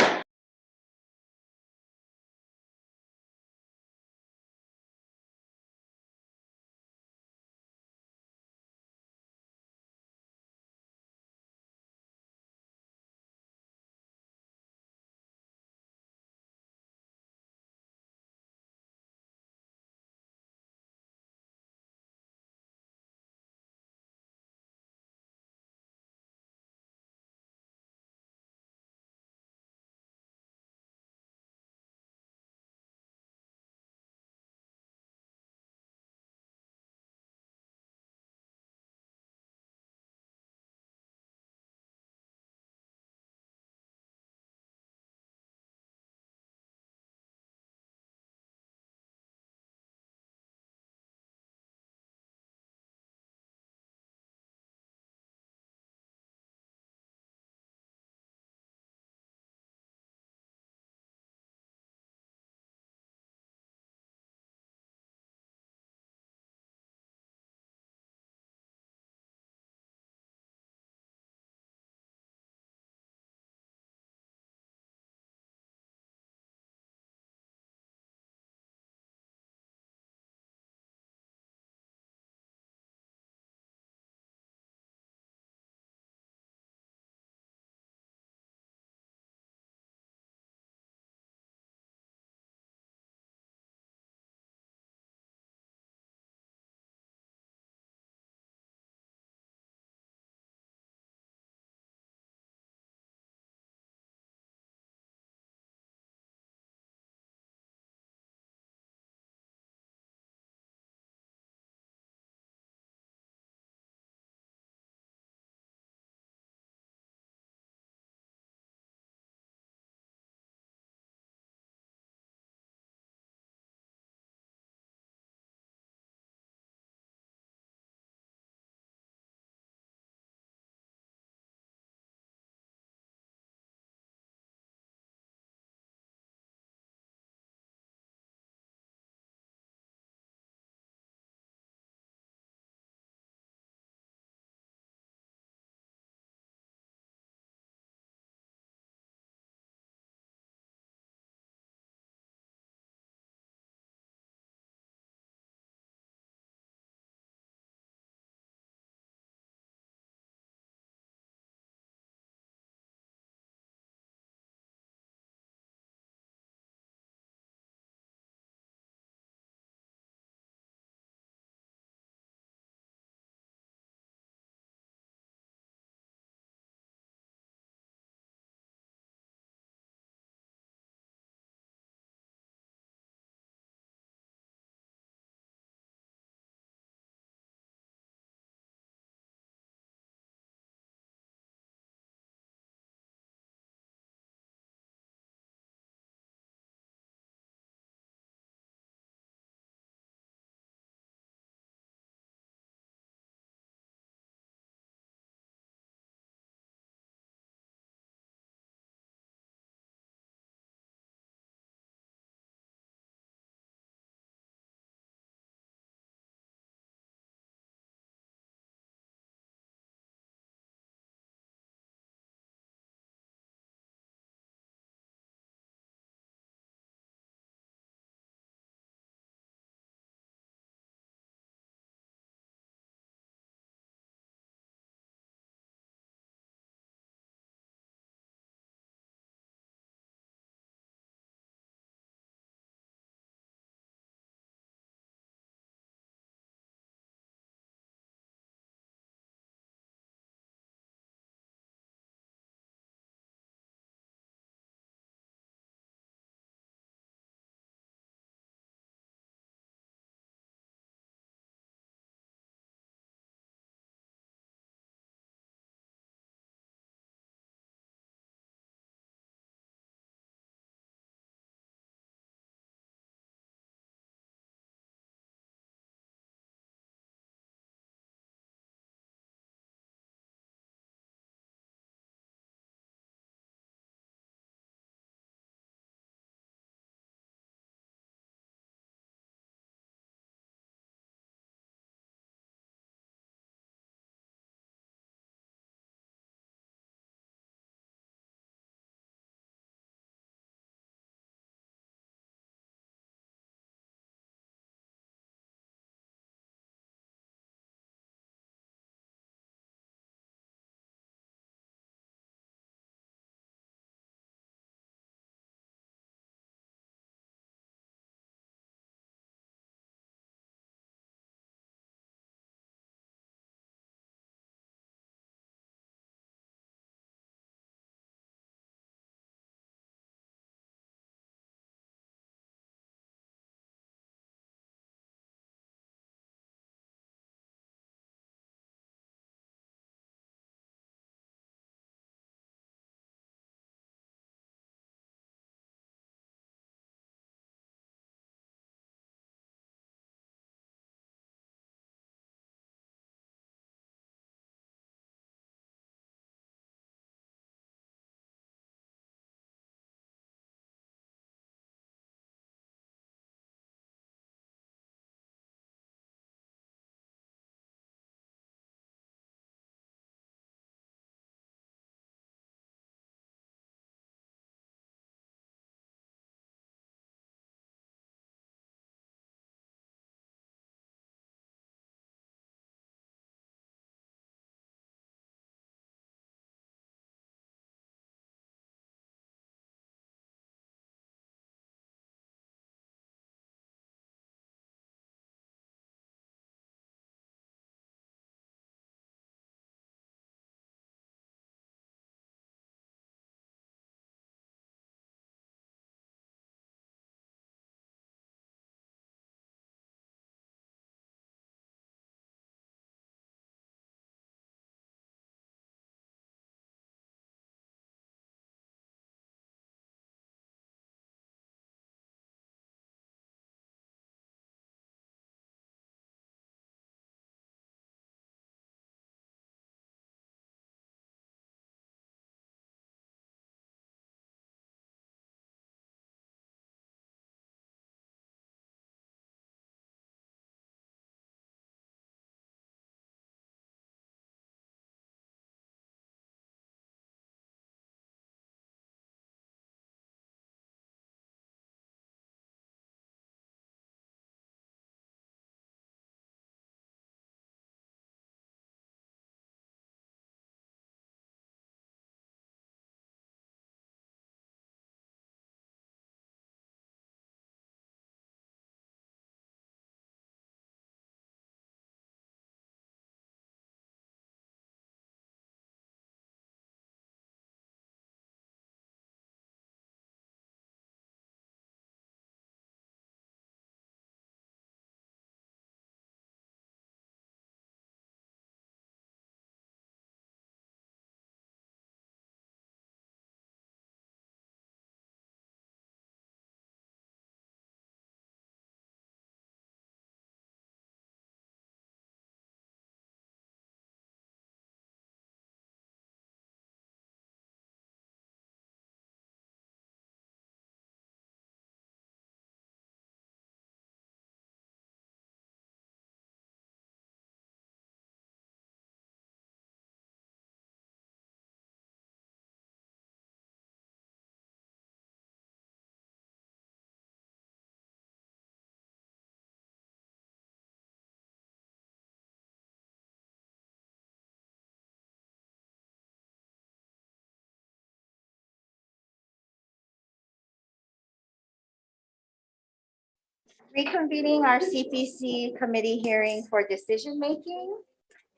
Reconvening our CPC committee hearing for decision making.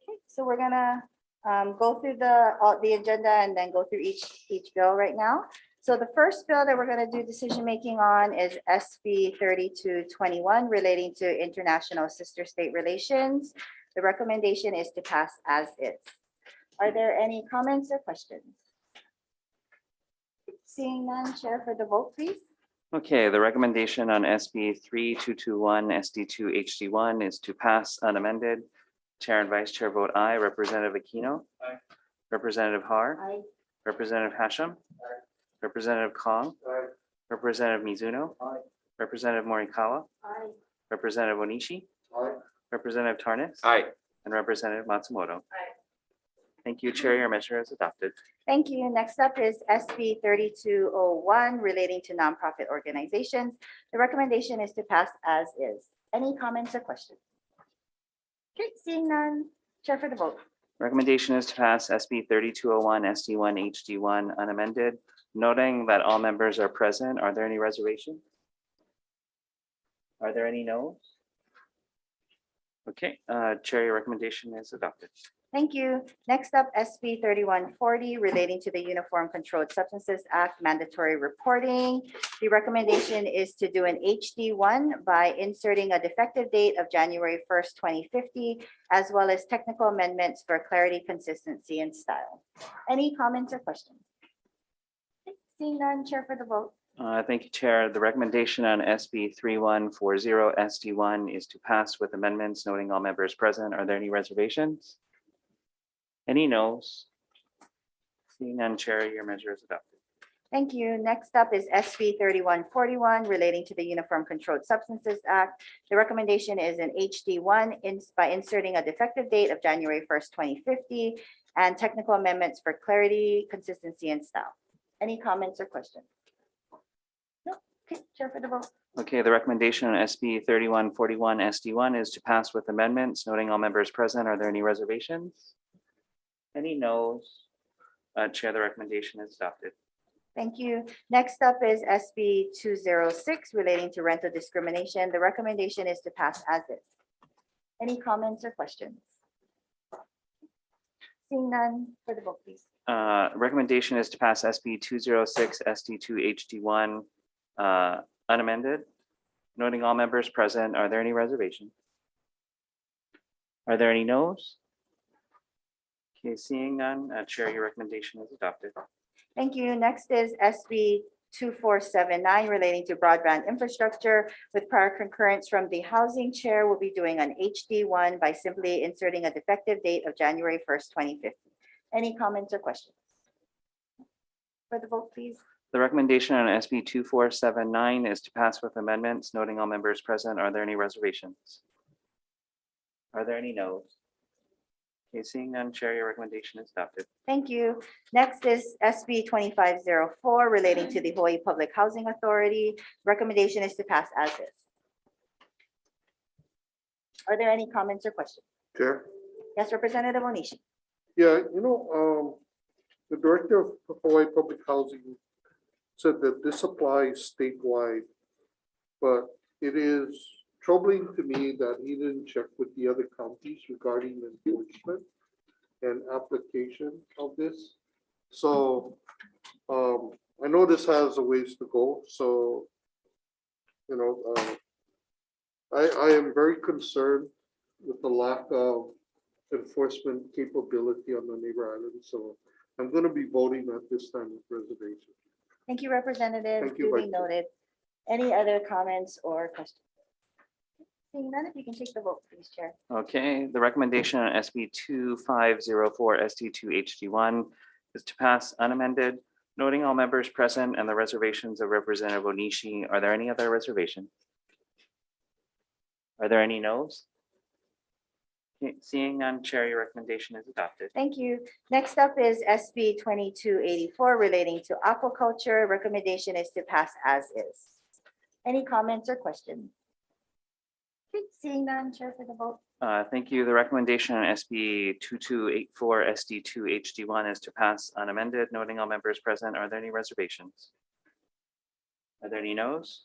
Okay, so we're gonna go through the agenda and then go through each bill right now. So the first bill that we're gonna do decision making on is SB 3221 relating to international sister state relations. The recommendation is to pass as is. Are there any comments or questions? Seeing none, Chair for the vote, please. Okay, the recommendation on SB 3221 SD2 HD1 is to pass unamended. Chair and Vice Chair vote aye. Representative Aquino. Aye. Representative Har. Aye. Representative Hashem. Representative Kong. Aye. Representative Mizuno. Aye. Representative Morikawa. Aye. Representative Onishi. Aye. Representative Tarnas. Aye. And Representative Matsumoto. Aye. Thank you, Chair. Your measure is adopted. Thank you. Next up is SB 3201 relating to nonprofit organizations. The recommendation is to pass as is. Any comments or questions? Okay, seeing none, Chair for the vote. Recommendation is to pass SB 3201 SD1 HD1 unamended, noting that all members are present. Are there any reservations? Are there any no's? Okay, Chair, your recommendation is adopted. Thank you. Next up, SB 3140 relating to the Uniform Controlled Substances Act mandatory reporting. The recommendation is to do an HD1 by inserting a defective date of January 1st, 2050, as well as technical amendments for clarity, consistency, and style. Any comments or questions? Okay, seeing none, Chair for the vote. Thank you, Chair. The recommendation on SB 3140 SD1 is to pass with amendments, noting all members present. Are there any reservations? Any no's? Seeing none, Chair, your measure is adopted. Thank you. Next up is SB 3141 relating to the Uniform Controlled Substances Act. The recommendation is an HD1 by inserting a defective date of January 1st, 2050, and technical amendments for clarity, consistency, and style. Any comments or questions? No. Okay, Chair for the vote. Okay, the recommendation on SB 3141 SD1 is to pass with amendments, noting all members present. Are there any reservations? Any no's? Chair, the recommendation is adopted. Thank you. Next up is SB 206 relating to rental discrimination. The recommendation is to pass as is. Any comments or questions? Seeing none, for the vote, please. Recommendation is to pass SB 206 SD2 HD1 unamended, noting all members present. Are there any reservations? Are there any no's? Okay, seeing none, Chair, your recommendation is adopted. Thank you. Next is SB 2479 relating to broadband infrastructure. With prior concurrence from the housing chair, we'll be doing an HD1 by simply inserting a defective date of January 1st, 2050. Any comments or questions? For the vote, please. The recommendation on SB 2479 is to pass with amendments, noting all members present. Are there any reservations? Are there any no's? Okay, seeing none, Chair, your recommendation is adopted. Thank you. Next is SB 2504 relating to the Hawaii Public Housing Authority. Recommendation is to pass as is. Are there any comments or questions? Chair? Yes, Representative Onishi. Yeah, the director of Hawaii Public Housing said that this applies statewide, but it is troubling to me that he didn't check with the other counties regarding the enforcement and application of this. So I know this has a ways to go. So, I am very concerned with the lack of enforcement capability on the neighbor island. So I'm going to be voting at this time with reservation. Thank you, Representative. Thank you, Duly Vice Chair. noted. Any other comments or questions? Seeing none, if you can take the vote, please, Chair. Okay, the recommendation on SB 2504 SD2 HD1 is to pass unamended, noting all members present and the reservations of Representative Onishi. Are there any other reservations? Are there any no's? Okay, seeing none, Chair, your recommendation is adopted. Thank you. Next up is SB 2284 relating to aquaculture. Recommendation is to pass as is. Any comments or questions? Okay, seeing none, Chair for the vote. Thank you. The recommendation on SB 2284 SD2 HD1 is to pass unamended, noting all members present. Are there any reservations? Are there any no's?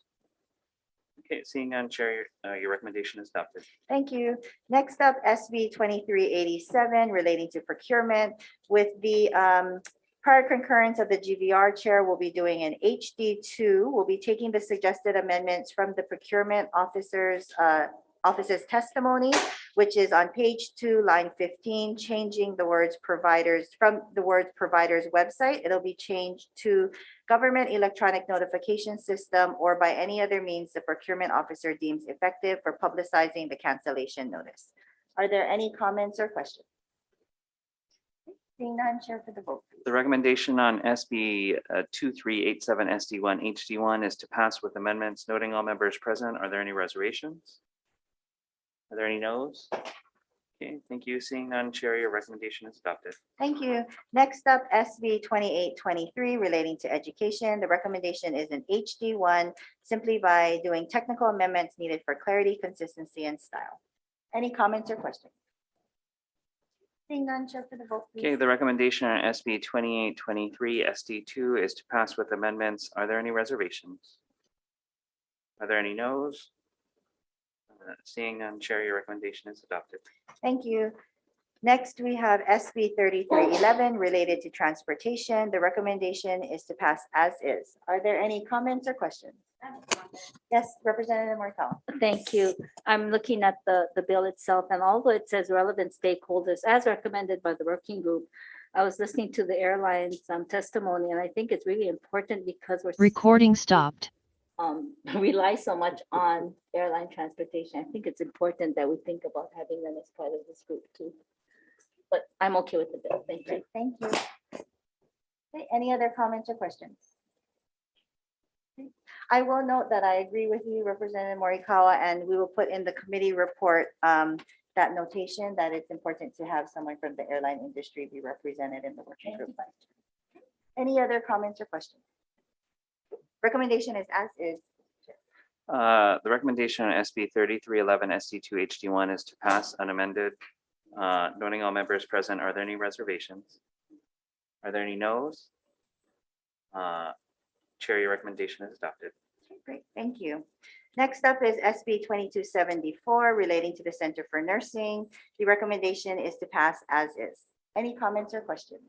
Okay, seeing none, Chair, your recommendation is adopted. Thank you. Next up, SB 2387 relating to procurement. With the prior concurrence of the GVR chair, we'll be doing an HD2. We'll be taking the suggested amendments from the procurement office's testimony, which is on page 2, line 15, changing the words providers from the words providers website. It'll be changed to government electronic notification system or by any other means the procurement officer deems effective for publicizing the cancellation notice. Are there any comments or questions? Seeing none, chair for the vote, please. The recommendation on SB 2387 SD1 HD1 is to pass with amendments, noting all members present. Are there any reservations? Are there any noes? Okay, thank you. Seeing none, Chair, your recommendation is adopted. Thank you. Next up, SB 2823 relating to education. The recommendation is an HD1 simply by doing technical amendments needed for clarity, consistency, and style. Any comments or questions? Seeing none, chair for the vote, please. Okay, the recommendation on SB 2823 SD2 is to pass with amendments. Are there any reservations? Are there any noes? Seeing none, Chair, your recommendation is adopted. Thank you. Next, we have SB 3311 related to transportation. The recommendation is to pass as is. Are there any comments or questions? Yes, Representative Morikawa. Thank you. I'm looking at the bill itself, and although it says relevant stakeholders as recommended by the working group, I was listening to the airlines testimony, and I think it's really important because we're Recording stopped. rely so much on airline transportation. I think it's important that we think about having them as part of this group too. But I'm okay with the bill. Thank you. Great, thank you. Okay, any other comments or questions? Okay. I will note that I agree with you, Representative Morikawa, and we will put in the committee report that notation that it's important to have someone from the airline industry be represented in the working group. Any other comments or questions? Recommendation is as is. The recommendation on SB 3311 SD2 HD1 is to pass unamended. Noting all members present, are there any reservations? Are there any noes? Chair, your recommendation is adopted. Okay, great, thank you. Next up is SB 2274 relating to the Center for Nursing. The recommendation is to pass as is. Any comments or questions?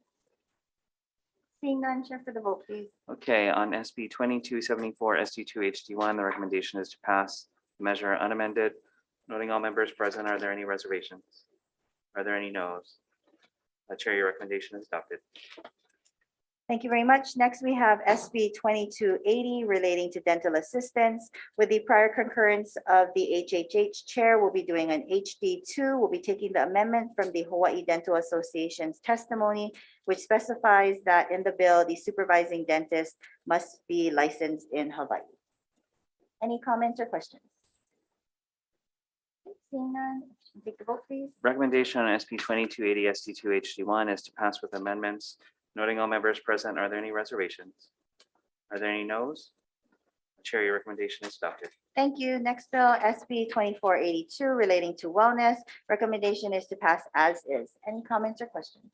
Seeing none, chair for the vote, please. Okay, on SB 2274 SD2 HD1, the recommendation is to pass the measure unamended. Noting all members present, are there any reservations? Are there any noes? Chair, your recommendation is adopted. Thank you very much. Next, we have SB 2280 relating to dental assistance. With the prior concurrence of the HHH chair, we'll be doing an HD2. We'll be taking the amendment from the Hawaii Dental Association's testimony, which specifies that in the bill, the supervising dentist must be licensed in Hawaii. Any comments or questions? Seeing none, take the vote, please. Recommendation on SB 2280 SD2 HD1 is to pass with amendments. Noting all members present, are there any reservations? Are there any noes? Chair, your recommendation is adopted. Thank you. Next bill, SB 2482 relating to wellness. Recommendation is to pass as is. Any comments or questions?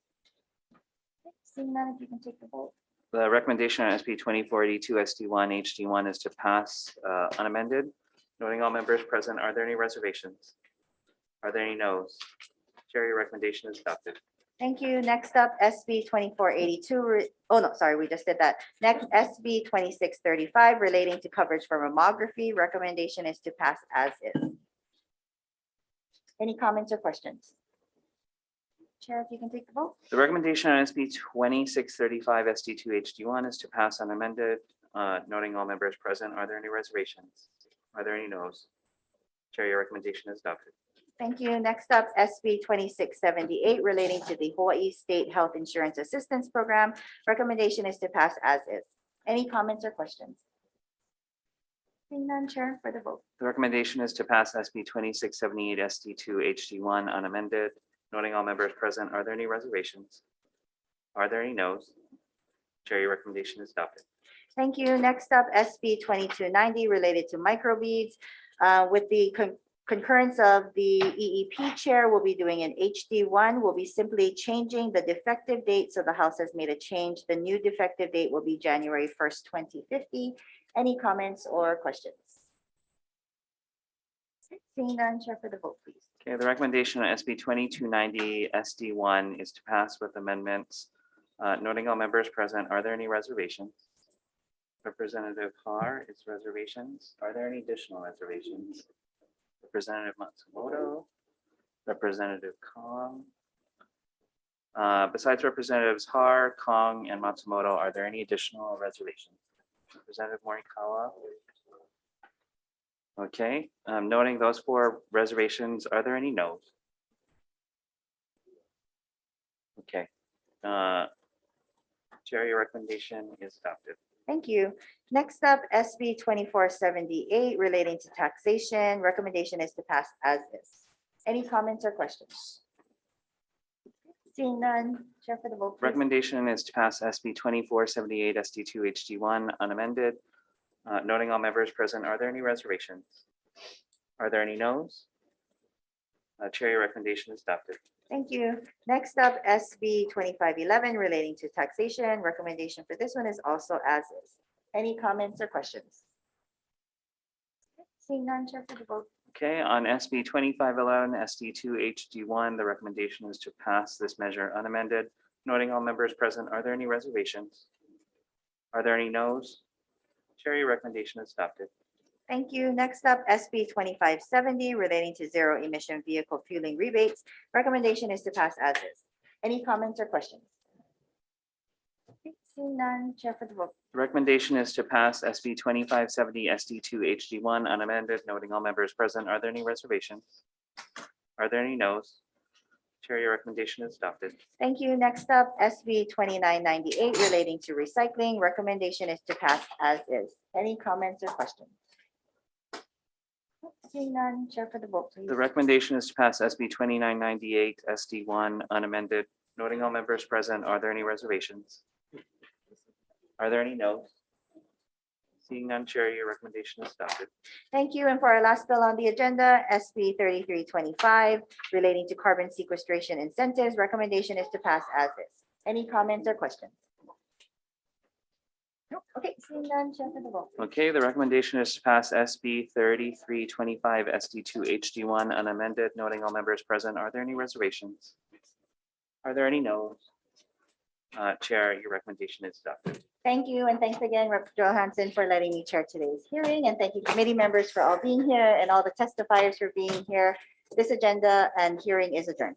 Seeing none, if you can take the vote. The recommendation on SB 2482 SD1 HD1 is to pass unamended. Noting all members present, are there any reservations? Are there any noes? Chair, your recommendation is adopted. Thank you. Next up, SB 2482. Oh, no, sorry, we just did that. Next, SB 2635 relating to coverage for mammography. Recommendation is to pass as is. Any comments or questions? Chair, if you can take the vote. The recommendation on SB 2635 SD2 HD1 is to pass unamended. Noting all members present, are there any reservations? Are there any noes? Chair, your recommendation is adopted. Thank you. Next up, SB 2678 relating to the Hawaii State Health Insurance Assistance Program. Recommendation is to pass as is. Any comments or questions? Seeing none, chair for the vote. The recommendation is to pass SB 2678 SD2 HD1 unamended. Noting all members present, are there any reservations? Are there any noes? Chair, your recommendation is adopted. Thank you. Next up, SB 2290 related to microbeads. With the concurrence of the EEP chair, we'll be doing an HD1. We'll be simply changing the defective date. So the House has made a change. The new defective date will be January 1st, 2050. Any comments or questions? Seeing none, Chair for the vote, please. Okay, the recommendation on SB 2290 SD1 is to pass with amendments. Noting all members present, are there any reservations? Representative Har is reservations. Are there any additional reservations? Representative Matsumoto, Representative Kong. Besides Representatives Har, Kong, and Matsumoto, are there any additional reservations? Representative Morikawa. Okay, noting those 4 reservations, are there any no's? Okay. Chair, your recommendation is adopted. Thank you. Next up, SB 2478 relating to taxation. Recommendation is to pass as is. Any comments or questions? Seeing none, Chair for the vote, please. Recommendation is to pass SB 2478 SD2 HD1 unamended. Noting all members present, are there any reservations? Are there any no's? Chair, your recommendation is adopted. Thank you. Next up, SB 2511 relating to taxation. Recommendation for this one is also as is. Any comments or questions? Seeing none, Chair for the vote. Okay, on SB 2511 SD2 HD1, the recommendation is to pass this measure unamended. Noting all members present, are there any reservations? Are there any no's? Chair, your recommendation is adopted. Thank you. Next up, SB 2570 relating to zero emission vehicle fueling rebates. Recommendation is to pass as is. Any comments or questions? Okay, seeing none, Chair for the vote. The recommendation is to pass SB 2570 SD2 HD1 unamended. Noting all members present, are there any reservations? Are there any no's? Chair, your recommendation is adopted. Thank you. Next up, SB 2998 relating to recycling. Recommendation is to pass as is. Any comments or questions? Seeing none, Chair for the vote, please. The recommendation is to pass SB 2998 SD1 unamended. Noting all members present, are there any reservations? Are there any no's? Seeing none, Chair, your recommendation is adopted. Thank you. And for our last bill on the agenda, SB 3325 relating to carbon sequestration incentives. Recommendation is to pass as is. Any comments or questions? Nope. Okay, seeing none, Chair for the vote. Okay, the recommendation is to pass SB 3325 SD2 HD1 unamended. Noting all members present, are there any reservations? Are there any no's? Chair, your recommendation is adopted. Thank you. And thanks again, Rep. Johansson, for letting me chair today's hearing. And thank you, committee members, for all being here and all the testifiers for being here. This agenda and hearing is adjourned.